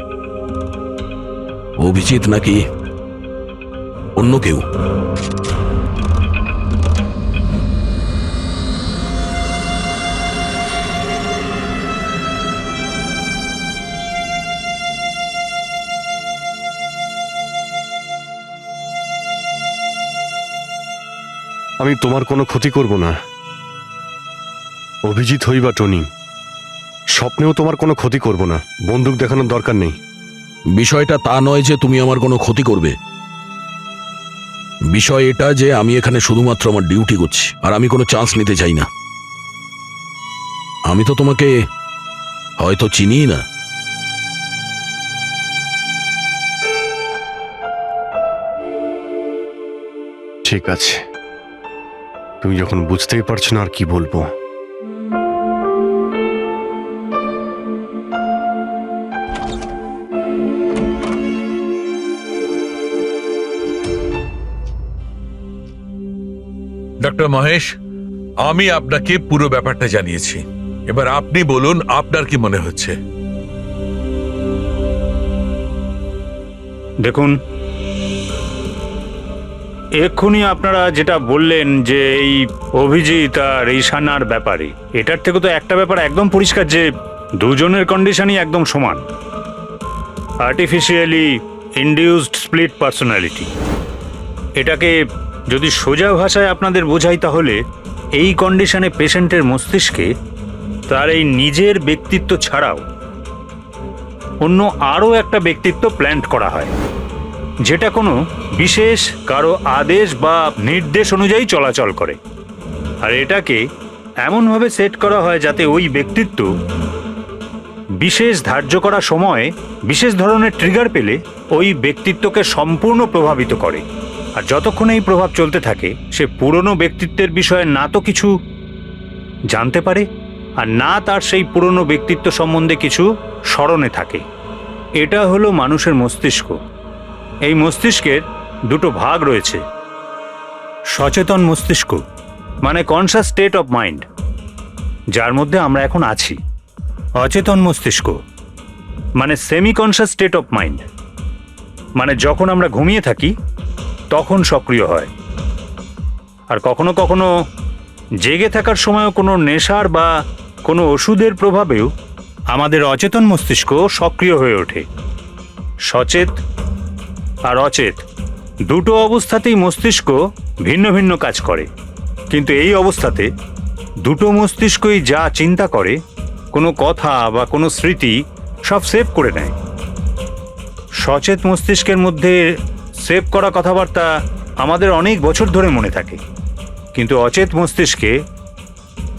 অভিজিৎ নাকি অন্য কেউ? আমি তোমার কোনো ক্ষতি করব না। অভিজিৎ হই বা টনি, স্বপ্নেও তোমার কোনো ক্ষতি করব না। বন্দুক দেখানোর দরকার নেই। বিষয়টা তা নয় যে তুমি আমার কোনো ক্ষতি করবে। বিষয় এটা যে আমি এখানে শুধুমাত্র আমার ডিউটি করছি, আর আমি কোনো চান্স নিতে চাই না। আমি তো তোমাকে হয়তো চিনি না। ঠিক আছে, তুমি যখন বুঝতেই পারছো না আর কি বলবো। ডক্টর মহেশ, আমি আপনাকে পুরো ব্যাপারটা জানিয়েছি। এবার আপনি বলুন আপনার কি মনে হচ্ছে। দেখুন, এক্ষুনি আপনারা যেটা বললেন যে এই অভিজিৎ আর ঈশানার ব্যাপারে, এটার থেকে তো একটা ব্যাপার একদম পরিষ্কার যে দুজনের কন্ডিশনই একদম সমান। Artificially induced split personality. এটাকে যদি সোজা ভাষায় আপনাদের বোঝাই তাহলে এই কন্ডিশনে পেশেন্টের মস্তিষ্কে তার এই নিজের ব্যক্তিত্ব ছাড়াও অন্য আরও একটা ব্যক্তিত্ব প্ল্যান্ট করা হয়, যেটা কোনো বিশেষ কারো আদেশ বা নির্দেশ অনুযায়ী চলাচল করে। আর এটাকে এমনভাবে সেট করা হয় যাতে ওই ব্যক্তিত্ব বিশেষ ধার্য করা সময়ে বিশেষ ধরনের ট্রিগার পেলে ওই ব্যক্তিত্বকে সম্পূর্ণ প্রভাবিত করে। আর যতক্ষণ এই প্রভাব চলতে থাকে সে পুরনো ব্যক্তিত্বের বিষয়ে না তো কিছু জানতে পারে আর না তার সেই পুরনো ব্যক্তিত্ব সম্বন্ধে কিছু স্মরণে থাকে। এটা হলো মানুষের মস্তিষ্ক। এই মস্তিষ্কের দুটো ভাগ রয়েছে। সচেতন মস্তিষ্ক মানে কনসাস স্টেট অফ মাইন্ড, যার মধ্যে আমরা এখন আছি। অচেতন মস্তিষ্ক মানে semi conscious state of mind, মানে যখন আমরা ঘুমিয়ে থাকি তখন সক্রিয় হয়। আর কখনো কখনো জেগে থাকার সময়ও কোনো নেশার বা কোনো ওষুধের প্রভাবেও আমাদের অচেতন মস্তিষ্ক সক্রিয় হয়ে ওঠে। সচেত আর অচেত দুটো অবস্থাতেই মস্তিষ্ক ভিন্ন ভিন্ন কাজ করে, কিন্তু এই অবস্থাতে দুটো মস্তিষ্কই যা চিন্তা করে, কোনো কথা বা কোনো স্মৃতি সব সেভ করে নেয়। সচেত মস্তিষ্কের মধ্যে সেভ করা কথাবার্তা আমাদের অনেক বছর ধরে মনে থাকে, কিন্তু অচেত মস্তিষ্কে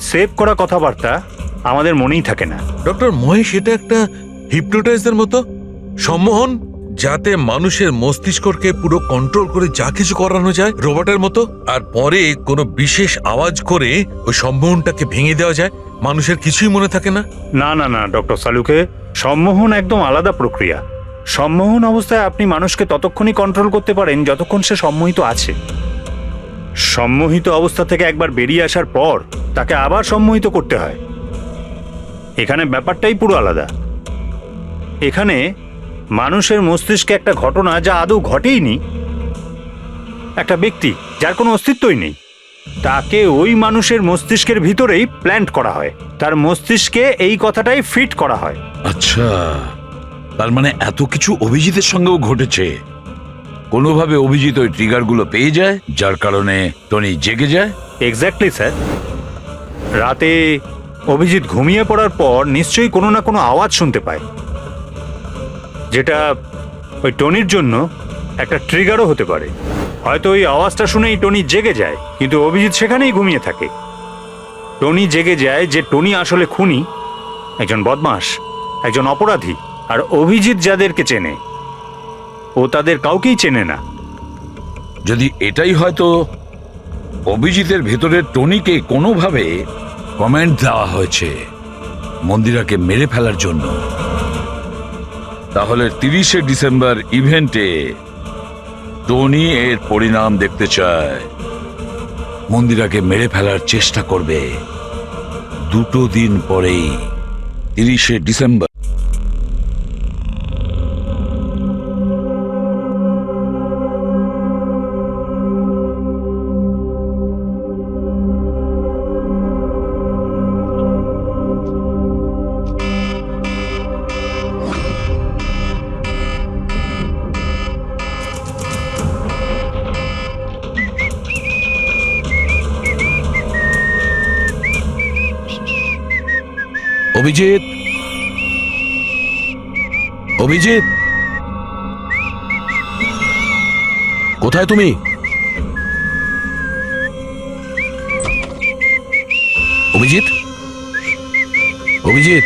সেভ করা কথাবার্তা আমাদের মনেই থাকে না। ডক্টর মহেশ, এটা একটা হিপনোটাইজের মতো সম্মোহন, যাতে মানুষের মস্তিষ্ককে পুরো কন্ট্রোল করে যা কিছু করানো যায় রোবটের মতো, আর পরে কোনো বিশেষ আওয়াজ করে ওই সম্মোহনটাকে ভেঙে দেওয়া যায়। মানুষের কিছুই মনে থাকে না। না না না ডক্টর সালুকে, সম্মোহন একদম আলাদা প্রক্রিয়া। সম্মোহন অবস্থায় আপনি মানুষকে ততক্ষণই কন্ট্রোল করতে পারেন যতক্ষণ সে সম্মোহিত আছে। সম্মোহিত অবস্থা থেকে একবার বেরিয়ে আসার পর তাকে আবার সম্মোহিত করতে হয়। এখানে ব্যাপারটাই পুরো আলাদা। এখানে মানুষের মস্তিষ্কে একটা ঘটনা যা আদৌ ঘটেইনি, একটা ব্যক্তি যার কোনো অস্তিত্বই নেই, তাকে ওই মানুষের মস্তিষ্কের ভিতরেই প্ল্যান্ট করা হয়। তার মস্তিষ্কে এই কথাটাই ফিট করা হয়। আচ্ছা, তার মানে এত কিছু অভিজিতের সঙ্গেও ঘটেছে। কোনোভাবে অভিজিৎ ওই ট্রিগারগুলো পেয়ে যায়, যার কারণে টনি জেগে যায়। Exactly sir. রাতে অভিজিৎ ঘুমিয়ে পড়ার পর নিশ্চয়ই কোনো না কোনো আওয়াজ শুনতে পায়, যেটা ওই টনির জন্য একটা ট্রিগারও হতে পারে। হয়তো ওই আওয়াজটা শুনেই টনি জেগে যায়, কিন্তু অভিজিৎ সেখানেই ঘুমিয়ে থাকে। টনি জেগে যায় যে টনি আসলে খুনি, একজন বদমাশ, একজন অপরাধী। আর অভিজিৎ যাদেরকে চেনে ও তাদের কাউকেই চেনে না। যদি এটাই হয়তো অভিজিতের ভেতরে টনিকে কোনোভাবে কমেন্ট দেওয়া হয়েছে মন্দিরাকে মেরে ফেলার জন্য, তাহলে 30শে ডিসেম্বর ইভেন্টে টনি এর পরিণাম দেখতে চায়। মন্দিরাকে মেরে ফেলার চেষ্টা করবে 2 দিন পরেই, 30শে ডিসেম্বর। অভিজিৎ, অভিজিৎ, কোথায় তুমি? অভিজিৎ, অভিজিৎ,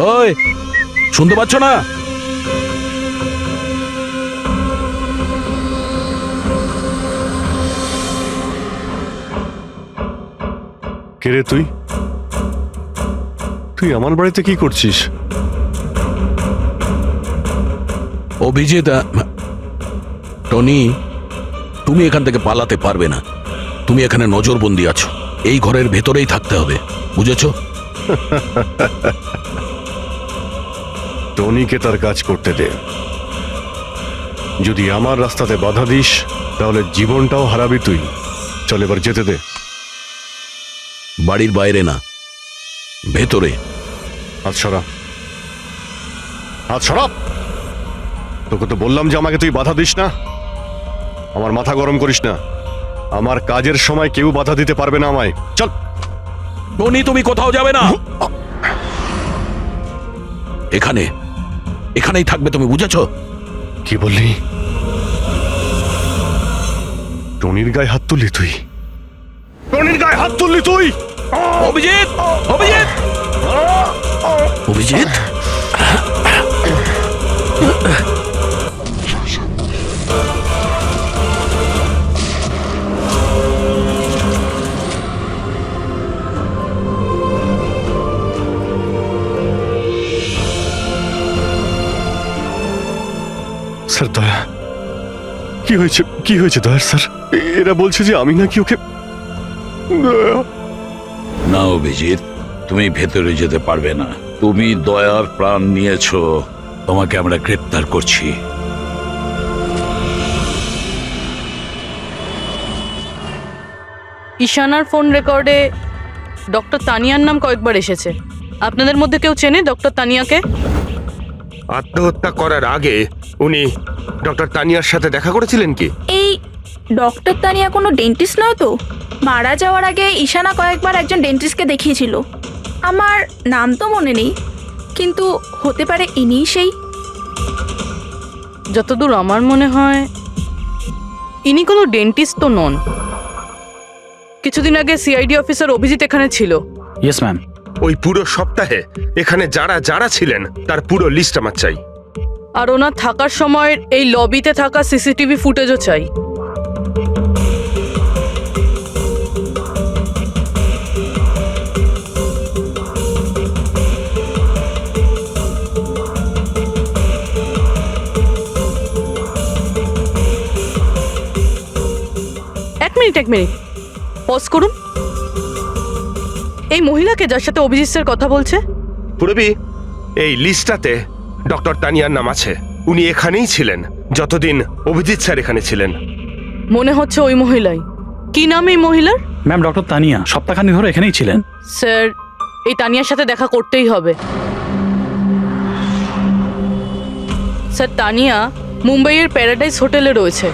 ওই শুনতে পাচ্ছ না? কে রে তুই? তুই আমার বাড়িতে কি করছিস? অভিজিৎ, টনি, তুমি এখান থেকে পালাতে পারবে না। তুমি এখানে নজরবন্দি আছো, এই ঘরের ভেতরেই থাকতে হবে, বুঝেছো? টনিকে তার কাজ করতে দে। যদি আমার রাস্তাতে বাধা দিস তাহলে জীবনটাও হারাবি তুই। চল এবার যেতে দে। বাড়ির বাইরে না, ভেতরে। হাত সরা, হাত সরা। তোকে তো বললাম যে আমাকে তুই বাধা দিস না। আমার মাথা গরম করিস না। আমার কাজের সময় কেউ বাধা দিতে পারবে না আমায়। চল। টনি, তুমি কোথাও যাবে না, এখানেই থাকবে তুমি, বুঝেছো? কি বললি? টনির গায়ে হাত তুললি তুই? টনির গায়ে হাত তুললি তুই? অভিজিৎ, অভিজিৎ, অভিজিৎ, স্যার, দয়া, কি হয়েছে? কি হয়েছে দয়ার স্যার? এরা বলছে যে আমি নাকি ওকে... না অভিজিৎ, তুমি ভেতরে যেতে পারবে না। তুমি দয়ার প্রাণ নিয়েছো, তোমাকে আমরা গ্রেপ্তার করছি। ঈশানার ফোন রেকর্ডে ডক্টর তানিয়ার নাম কয়েকবার এসেছে। আপনাদের মধ্যে কেউ চেনে ডক্টর তানিয়াকে? আত্মহত্যা করার আগে উনি ডক্টর তানিয়ার সাথে দেখা করেছিলেন কি? এই ডক্টর তানিয়া কোনো ডেন্টিস্ট নয় তো? মারা যাওয়ার আগে ঈশানা কয়েকবার একজন ডেন্টিস্টকে দেখিয়েছিল। আমার নাম তো মনে নেই, কিন্তু হতে পারে ইনিই সেই। যতদূর আমার মনে হয় ইনি কোনো ডেন্টিস্ট তো নন। কিছুদিন আগে সিআইডি অফিসার অভিজিৎ এখানে ছিল। Yes ma'am. ওই পুরো সপ্তাহে এখানে যারা যারা ছিলেন তার পুরো লিস্ট আমার চাই। আর ওনার থাকার সময়ের এই লবিতে থাকা সিসিটিভি ফুটেজও চাই। এক মিনিট পজ করুন। এই মহিলাকে যার সাথে অভিজিৎ স্যার কথা বলছে? পুরবি, এই লিস্টটাতে ডক্টর তানিয়ার নাম আছে। উনি এখানেই ছিলেন যতদিন অভিজিৎ স্যার এখানে ছিলেন। মনে হচ্ছে ওই মহিলাই। কি নাম এই মহিলার? ম্যাম, ডক্টর তানিয়া সপ্তাহখানেক ধরে এখানেই ছিলেন। স্যার, এই তানিয়ার সাথে দেখা করতেই হবে। স্যার, তানিয়া মুম্বাইয়ের প্যারাডাইস হোটেলে রয়েছে।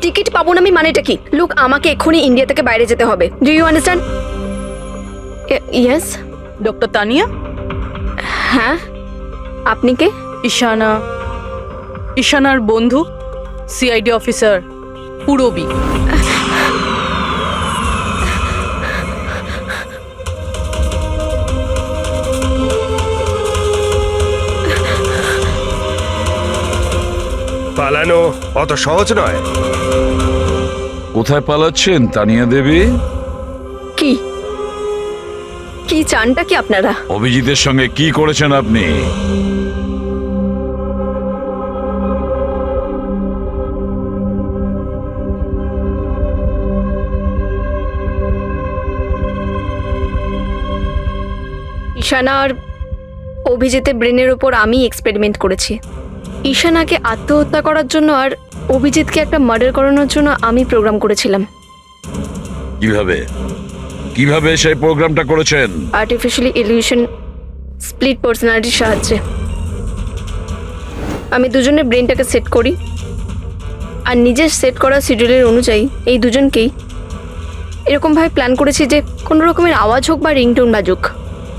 টিকিট পাবো না আমি মানেটা কি? লুক, আমাকে এক্ষুনি ইন্ডিয়া থেকে বাইরে যেতে হবে। Do you understand? Yes. Doctor Tania? হ্যাঁ, আপনি কে? ঈশানার বন্ধু, সিআইডি অফিসার পুরবী। পালানো অত সহজ নয়। কোথায় পালাচ্ছেন তানিয়া দেবী? কি কি চানটা কি আপনারা? অভিজিতের সঙ্গে কি করেছেন আপনি? ঈশানা আর অভিজিতের ব্রেনের ওপর আমি এক্সপেরিমেন্ট করেছি। ঈশানাকে আত্মহত্যা করার জন্য আর অভিজিৎকে একটা মার্ডার করানোর জন্য আমি প্রোগ্রাম করেছিলাম। কিভাবে কিভাবে সেই প্রোগ্রামটা করেছেন? আর্টিফিশিয়ালি ইলিউশন স্প্লিট পার্সোনালিটির সাহায্যে আমি দুজনের ব্রেনটাকে সেট করি, আর নিজের সেট করা শিডিউলের অনুযায়ী এই দুজনকেই এরকমভাবে প্ল্যান করেছি যে কোনো রকমের আওয়াজ হোক বা রিংটোন বাজুক,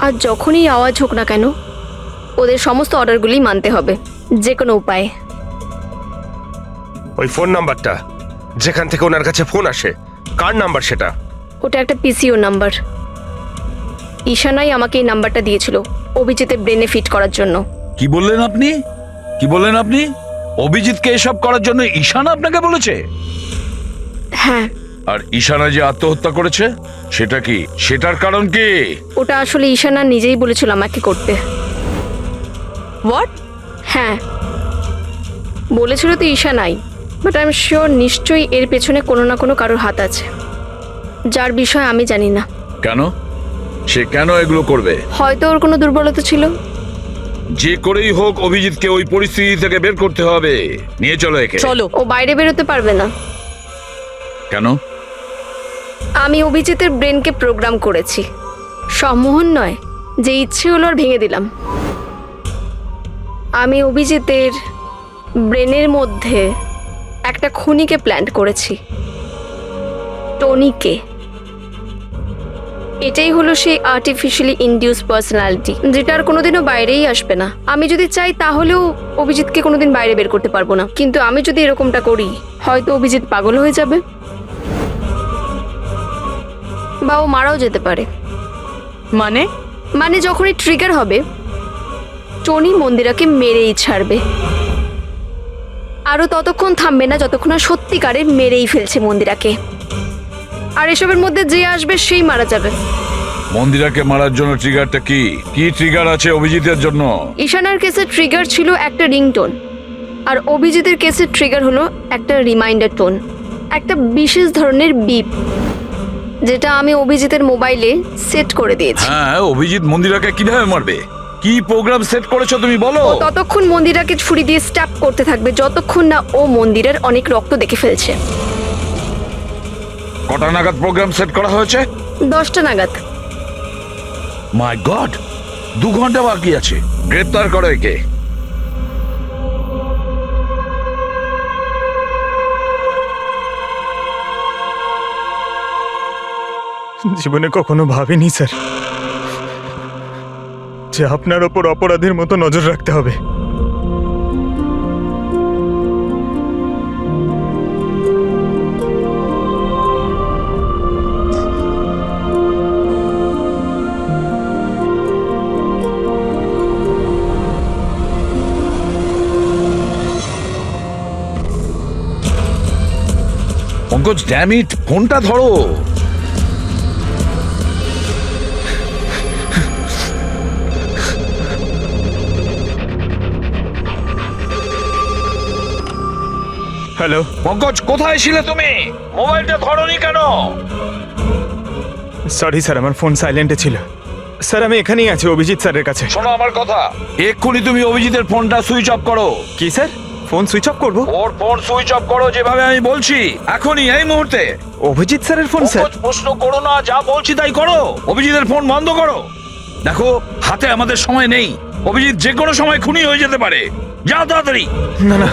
আর যখনই আওয়াজ হোক না কেন ওদের সমস্ত অর্ডারগুলি মানতে হবে, যে কোনো উপায়ে। ওই ফোন নাম্বারটা যেখান থেকে ওনার কাছে ফোন আসে, কার নাম্বার সেটা? ওটা একটা পিসিও নাম্বার। ঈশানাই আমাকে এই নাম্বারটা দিয়েছিল অভিজিতের ব্রেনে ফিট করার জন্য। কি বললেন আপনি? অভিজিৎকে এসব করার জন্য ঈশানা আপনাকে বলেছে? হ্যাঁ। আর ঈশানা যে আত্মহত্যা করেছে সেটা কি, সেটার কারণ কি? ওটা আসলে ঈশানা নিজেই বলেছিল আমাকে করতে। হোয়াট? হ্যাঁ, বলেছিল তো ঈশানাই, বাট আই এম শিওর নিশ্চয়ই এর পেছনে কোনো না কোনো কারোর হাত আছে, যার বিষয়ে আমি জানি না। কেন? সে কেন এগুলো করবে? হয়তো ওর কোনো দুর্বলতা ছিল। যে করেই হোক অভিজিৎকে ওই পরিস্থিতি থেকে বের করতে হবে। নিয়ে চলো একে। চলো। ও বাইরে বেরোতে পারবে না। কেন? আমি অভিজিতের ব্রেনকে প্রোগ্রাম করেছি। সম্মোহন নয়, যে ইচ্ছে হলো আর ভেঙে দিলাম। আমি অভিজিতের ব্রেনের মধ্যে একটা খুনিকে প্ল্যান করেছি, টনিকে। এটাই হলো সেই আর্টিফিশিয়ালি ইনডিউস পার্সোনালিটি, যেটা আর কোনোদিনও বাইরেই আসবে না। আমি যদি চাই তাহলেও অভিজিৎকে কোনোদিন বাইরে বের করতে পারবো না, কিন্তু আমি যদি এরকমটা করি হয়তো অভিজিৎ পাগল হয়ে যাবে বা ও মারাও যেতে পারে। মানে যখনই ট্রিগার হবে টনি মন্দিরাকে মেরেই ছাড়বে, আরও ততক্ষণ থামবে না যতক্ষণ না সত্যিকারের মেরেই ফেলছে মন্দিরাকে। আর এসবের মধ্যে যে আসবে সেই মারা যাবে। মন্দিরাকে মারার জন্য ট্রিগারটা কি? কি ট্রিগার আছে অভিজিতের জন্য? ঈশানার কেসের ট্রিগার ছিল একটা রিংটোন, আর অভিজিতের কেসের ট্রিগার হলো একটা রিমাইন্ডার টোন, একটা বিশেষ ধরনের বিপ, যেটা আমি অভিজিতের মোবাইলে সেট করে দিয়েছি। হ্যাঁ, অভিজিৎ মন্দিরাকে কিভাবে মারবে? কি প্রোগ্রাম সেট করেছো তুমি বলো? ও ততক্ষণ মন্দিরাকে ছুরি দিয়ে স্ট্যাপ করতে থাকবে যতক্ষণ না ও মন্দিরের অনেক রক্ত দেখে ফেলছে। কটা নাগাদ প্রোগ্রাম সেট করা হয়েছে? 10টা নাগাদ। মাই গড, 2 ঘন্টা বাকি আছে। গ্রেপ্তার করো একে। জীবনে কখনো ভাবিনি স্যার যে আপনার ওপর অপরাধের মতো নজর রাখতে হবে। পঙ্কজ, ড্যাম ইট, ফোনটা ধরো। হ্যালো পঙ্কজ, কোথায় ছিলে তুমি? মোবাইলটা ধরোনি কেন? সরি স্যার, আমার ফোন সাইলেন্টে ছিল। স্যার আমি এখানেই আছি অভিজিৎ স্যারের কাছে। শোনো আমার কথা, এক্ষুনি তুমি অভিজিতের ফোনটা সুইচ অফ করো। কি স্যার, ফোন সুইচ অফ করবো? ওর ফোন সুইচ অফ করো যেভাবে আমি বলছি, এখনই, এই মুহূর্তে। অভিজিৎ স্যারের ফোন স্যার? পঙ্কজ, প্রশ্ন করো না, যা বলছি তাই করো। অভিজিতের ফোন বন্ধ করো। দেখো, হাতে আমাদের সময় নেই। অভিজিৎ যে কোনো সময় খুনি হয়ে যেতে পারে। যাও তাড়াতাড়ি। না না,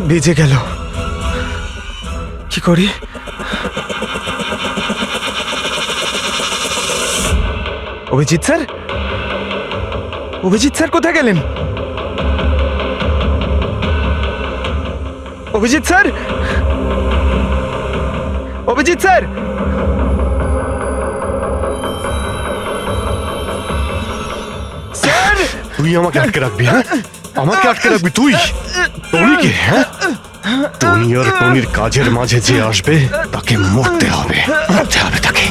ভিজে গেল, কি করি? অভিজিৎ স্যার, অভিজিৎ স্যার কোথায় গেলেন? Abhijit sir, Abhijit sir, sir! তুই আমাকে আটকে রাখবি? হ্যাঁ, আমাকে আটকে রাখবি তুই? টনিকে? হ্যাঁ, টনি আর টনির কাজের মাঝে যে আসবে তাকে মরতে হবে, মরতে হবে তাকে।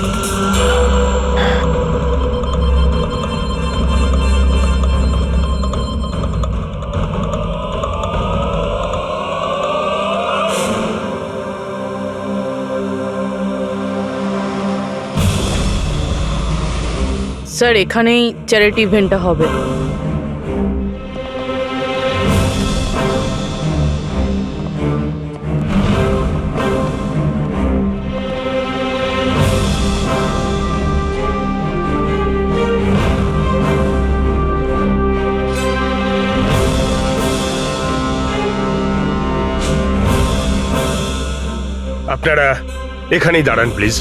স্যার, এখানেই চ্যারিটি ইভেন্টটা হবে। আপনারা এখানেই দাঁড়ান please.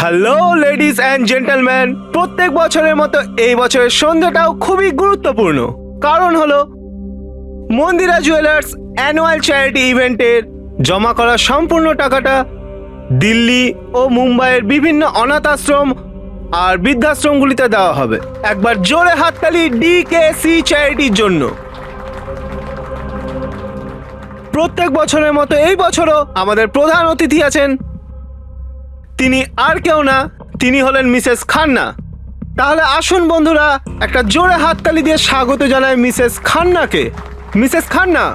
Hello ladies and gentleman, প্রত্যেক বছরের মতো এই বছরের সন্ধ্যাটাও খুবই গুরুত্বপূর্ণ। কারণ হলো মন্দিরা জুয়েলার্স অ্যানুয়াল চ্যারিটি ইভেন্টের জমা করা সম্পূর্ণ টাকাটা দিল্লি ও মুম্বাইয়ের বিভিন্ন অনাথ আশ্রম আর বৃদ্ধাশ্রমগুলিতে দেওয়া হবে। একবার জোরে হাততালি ডিকেসি চ্যারিটির জন্য। প্রত্যেক বছরের মতো এই বছরও আমাদের প্রধান অতিথি আছেন, তিনি আর কেউ না, তিনি হলেন মিসেস খান্না। তাহলে আসুন বন্ধুরা, একটা জোরে হাততালি দিয়ে স্বাগত জানায় মিসেস খান্নাকে। Mrs Khanna,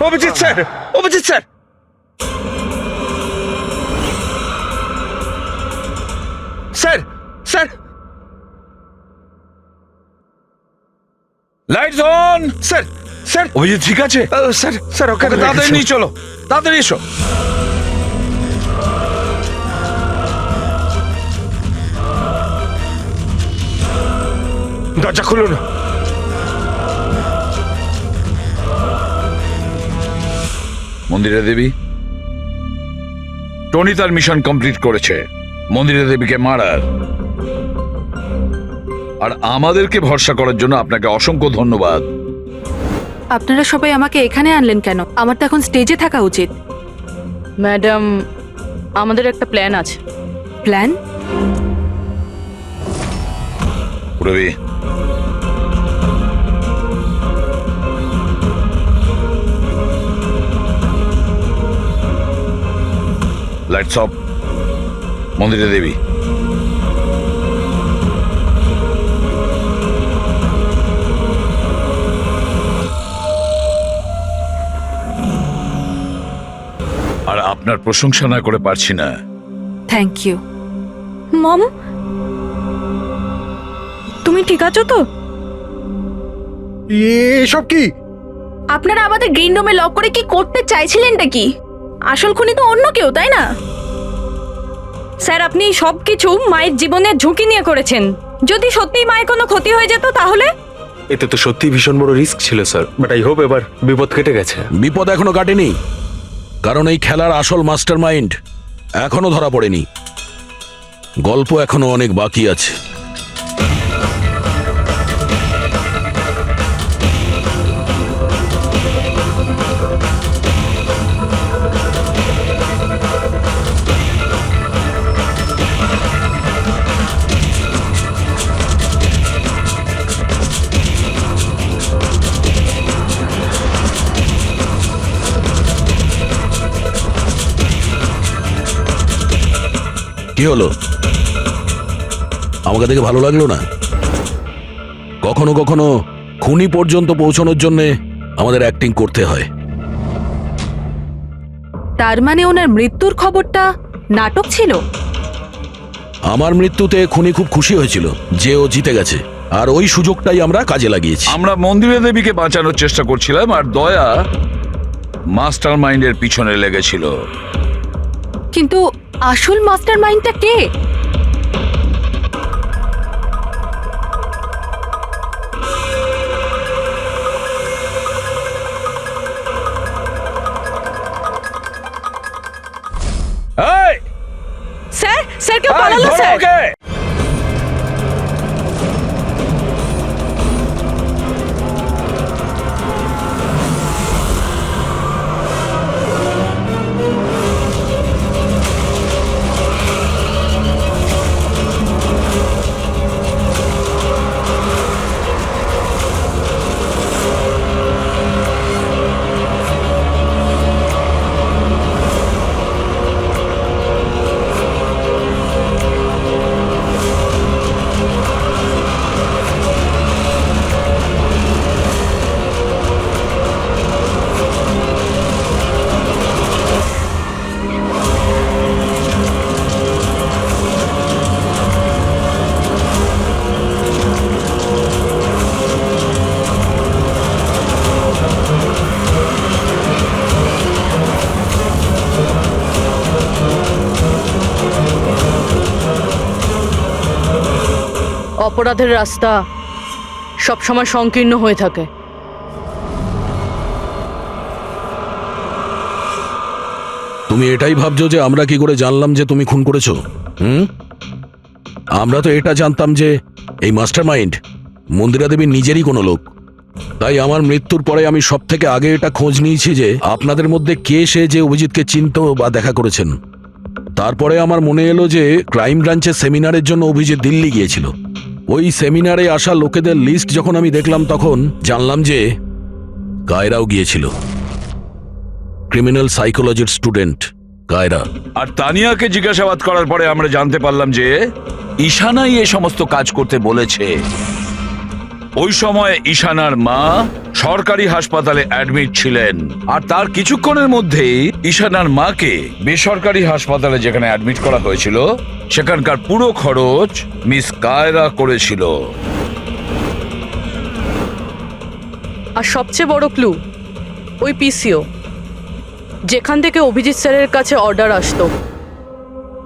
Abhijit sir, Abhijit sir, sir, sir, lights on. Sir, sir, Abhijit ঠিক আছে? স্যার, স্যার, ওকে তাড়াতাড়ি নিয়ে চলো, তাড়াতাড়ি এসো। দরজা খুলুন। মন্দিরা দেবী, টনি তার মিশন কমপ্লিট করেছে, মন্দিরা দেবীকে মারার। আর আমাদেরকে ভরসা করার জন্য আপনাকে অসংখ্য ধন্যবাদ। আপনারা সবাই আমাকে এখানে আনলেন কেন? আমার তো এখন স্টেজে থাকা উচিত। ম্যাডাম, আমাদের একটা প্ল্যান আছে। Plan? Robi, lights off. Mandira Debi, আর আপনার প্রশংসা না করে পারছি না। Thank you. মম, তুমি ঠিক আছো তো? এসব কি? আপনারা আমাদের গ্রিন রুমে লক করে কি করতে চাইছিলেনটা কি? আসল খুনি তো অন্য কেউ, তাই না? স্যার, আপনি সবকিছু মায়ের জীবনের ঝুঁকি নিয়ে করেছেন। যদি সত্যিই মায়ের কোনো ক্ষতি হয়ে যেত তাহলে? এতে তো সত্যি ভীষণ বড় রিস্ক ছিল স্যার, বাট আই হোপ এবার বিপদ কেটে গেছে। বিপদ এখনো কাটেনি, কারণ এই খেলার আসল মাস্টার মাইন্ড এখনো ধরা পড়েনি। গল্প এখনো অনেক বাকি আছে। কি হলো? আমাকে দেখে ভালো লাগলো না? কখনো কখনো খুনি পর্যন্ত পৌঁছানোর জন্য আমাদের অ্যাক্টিং করতে হয়। তার মানে ওনার মৃত্যুর খবরটা নাটক ছিল? আমার মৃত্যুতে খুনি খুব খুশি হয়েছিল যে ও জিতে গেছে, আর ওই সুযোগটাই আমরা কাজে লাগিয়েছি। আমরা মন্দিরা দেবীকে বাঁচানোর চেষ্টা করছিলাম, আর দয়া মাস্টার মাইন্ডের পিছনে লেগেছিল। কিন্তু আসল মাস্টার মাইন্ডটা কে? এই, স্যার, স্যার কেউ এই, পালালো ধরো স্যার। ওকে। অপরাধের রাস্তা সবসময় সংকীর্ণ হয়ে থাকে। তুমি এটাই ভাবছো যে আমরা কি করে জানলাম যে তুমি খুন করেছো? আমরা তো এটা জানতাম যে এই মাস্টার মাইন্ড মন্দিরা দেবীর নিজেরই কোনো লোক। তাই আমার মৃত্যুর পরে আমি সব থেকে আগে এটা খোঁজ নিয়েছি যে আপনাদের মধ্যে কে সে যে অভিজিৎকে চিনতো বা দেখা করেছেন। তারপরে আমার মনে এলো যে ক্রাইম ব্রাঞ্চের সেমিনারের জন্য অভিজিৎ দিল্লি গিয়েছিল। ওই সেমিনারে আসা লোকেদের লিস্ট যখন আমি দেখলাম তখন জানলাম যে কায়রাও গিয়েছিল। ক্রিমিনাল সাইকোলজির স্টুডেন্ট কায়রা। আর তানিয়াকে জিজ্ঞাসাবাদ করার পরে আমরা জানতে পারলাম যে ঈশানাই এই সমস্ত কাজ করতে বলেছে। ওই সময় ঈশানার মা সরকারি হাসপাতালে অ্যাডমিট ছিলেন, আর তার কিছুক্ষণের মধ্যেই ঈশানার মাকে বেসরকারি হাসপাতালে যেখানে অ্যাডমিট করা হয়েছিল সেখানকার পুরো খরচ মিস কায়রা করেছিল। আর সবচেয়ে বড় ক্লু ওই পিসিও, যেখান থেকে অভিজিৎ স্যারের কাছে অর্ডার আসতো।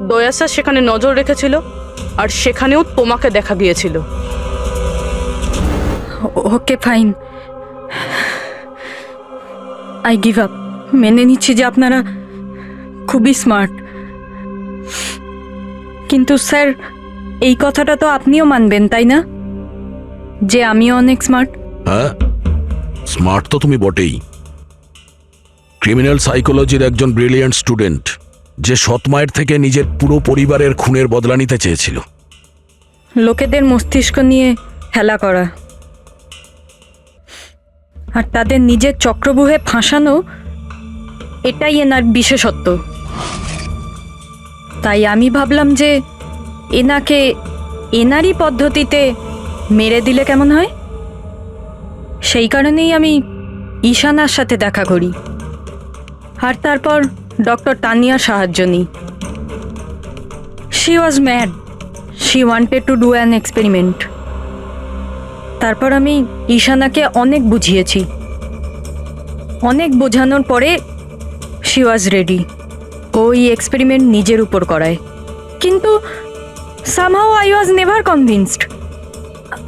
দয়া স্যার সেখানে নজর রেখেছিল, আর সেখানেও তোমাকে দেখা গিয়েছিল। Okay fine, I give up. মেনে নিচ্ছি যে আপনারা খুবই স্মার্ট, কিন্তু স্যার এই কথাটা তো আপনিও মানবেন তাই না, যে আমিও অনেক স্মার্ট? হ্যাঁ, স্মার্ট তো তুমি বটেই। ক্রিমিনাল সাইকোলজির একজন ব্রিলিয়ান্ট স্টুডেন্ট, যে সৎ মায়ের থেকে নিজের পুরো পরিবারের খুনের বদলা নিতে চেয়েছিল। লোকেদের মস্তিষ্ক নিয়ে খেলা করা আর তাদের নিজের চক্রব্যূহে ফাঁসানো, এটাই এনার বিশেষত্ব। তাই আমি ভাবলাম যে এনাকে এনারই পদ্ধতিতে মেরে দিলে কেমন হয়। সেই কারণেই আমি ঈশানার সাথে দেখা করি, আর তারপর ডক্টর তানিয়ার সাহায্য নিই। She was mad, she wanted to do an experiment. তারপর আমি ঈশানাকে অনেক বুঝিয়েছি, অনেক বোঝানোর পরে শি ওয়াজ রেডি। ওই এক্সপেরিমেন্ট নিজের উপর করায়, কিন্তু somehow I was never convinced.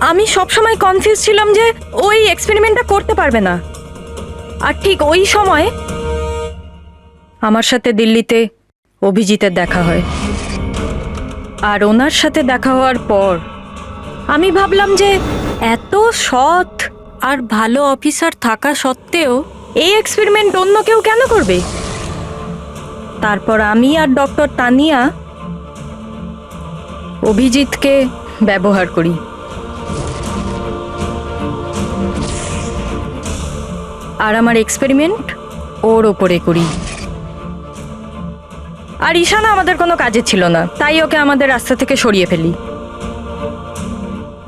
আমি সবসময় কনফিউজ ছিলাম যে ওই এক্সপেরিমেন্টটা করতে পারবে না। আর ঠিক ওই সময় আমার সাথে দিল্লিতে অভিজিতের দেখা হয়, আর ওনার সাথে দেখা হওয়ার পর আমি ভাবলাম যে এত সৎ আর ভালো অফিসার থাকা সত্ত্বেও এই এক্সপেরিমেন্ট অন্য কেউ কেন করবে। তারপর আমি আর ডক্টর তানিয়া অভিজিৎকে ব্যবহার করি। আর আমার এক্সপেরিমেন্ট ওর ওপরে করি। আর ঈশানা আমাদের কোনো কাজে ছিল না, তাই ওকে আমাদের রাস্তা থেকে সরিয়ে ফেলি।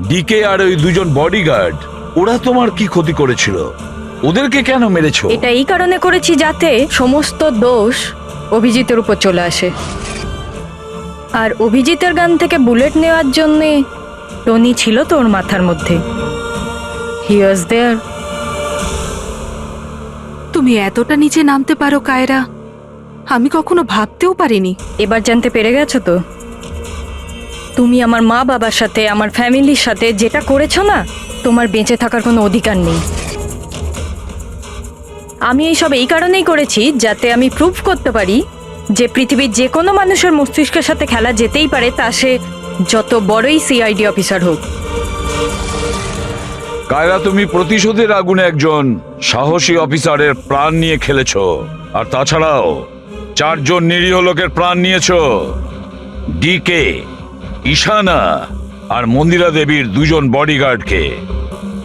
ডিকে আর ওই দুজন বডিগার্ড, ওরা তোমার কি ক্ষতি করেছিল? ওদেরকে কেন মেরেছো? এটা এই কারণে করেছি যাতে সমস্ত দোষ অভিজিতের উপর চলে আসে। আর অভিজিতের গান থেকে বুলেট নেওয়ার জন্যে টনি ছিল তো ওর মাথার মধ্যে। হি ওয়াজ দেয়ার। তুমি এতটা নিচে নামতে পারো কায়রা, আমি কখনো ভাবতেও পারিনি। এবার জানতে পেরে গেছো তো? তুমি আমার মা বাবার সাথে, আমার ফ্যামিলির সাথে যেটা করেছো না, তোমার বেঁচে থাকার কোনো অধিকার নেই। আমি এইসব এই কারণেই করেছি যাতে আমি প্রুভ করতে পারি যে পৃথিবীর যে কোনো মানুষের মস্তিষ্কের সাথে খেলা যেতেই পারে, তা সে যত বড়ই সিআইডি অফিসার হোক। কায়রা, তুমি প্রতিশোধের আগুনে একজন সাহসী অফিসারের প্রাণ নিয়ে খেলেছো, আর তাছাড়াও 4 জন নিরীহ লোকের প্রাণ নিয়েছো। ডিকে, ঈশানা আর মন্দিরা দেবীর 2 জন বডিগার্ডকে।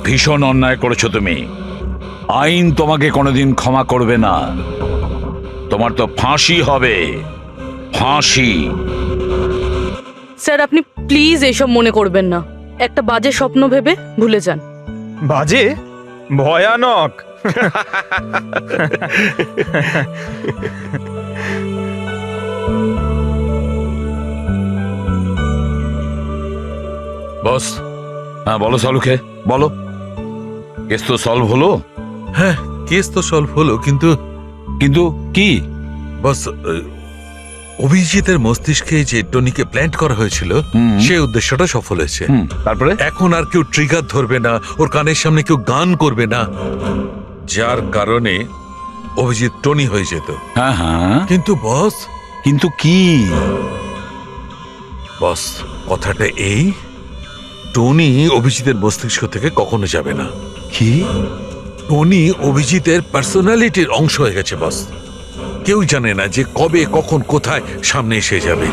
ভীষণ অন্যায় করেছো তুমি। আইন তোমাকে কোনোদিন ক্ষমা করবে না। তোমার তো ফাঁসি হবে, ফাঁসি। স্যার, আপনি প্লিজ এসব মনে করবেন না। একটা বাজে স্বপ্ন ভেবে ভুলে যান। বাজে? ভয়ানক। বস, হ্যাঁ বলো সালুকে, বলো। কেস তো সলভ হলো? হ্যাঁ, কেস তো সলভ হলো, কিন্তু কিন্তু কি? বস, অভিজিতের মস্তিষ্কে যে টনিকে প্ল্যান্ট করা হয়েছিল, সেই উদ্দেশ্যটা সফল হয়েছে। তারপরে এখন আর কেউ ট্রিগার ধরবে না, ওর কানের সামনে কেউ গান করবে না, যার কারণে অভিজিৎ টনি হয়ে যেত। হ্যাঁ হ্যাঁ, কিন্তু বস, কিন্তু কি? বস, কথাটা এই, টনি অভিজিতের মস্তিষ্ক থেকে কখনো যাবে না। কি? টনি অভিজিতের পার্সোনালিটির অংশ হয়ে গেছে বস। কেউ জানে না যে কবে, কখন, কোথায় সামনে এসে যাবে।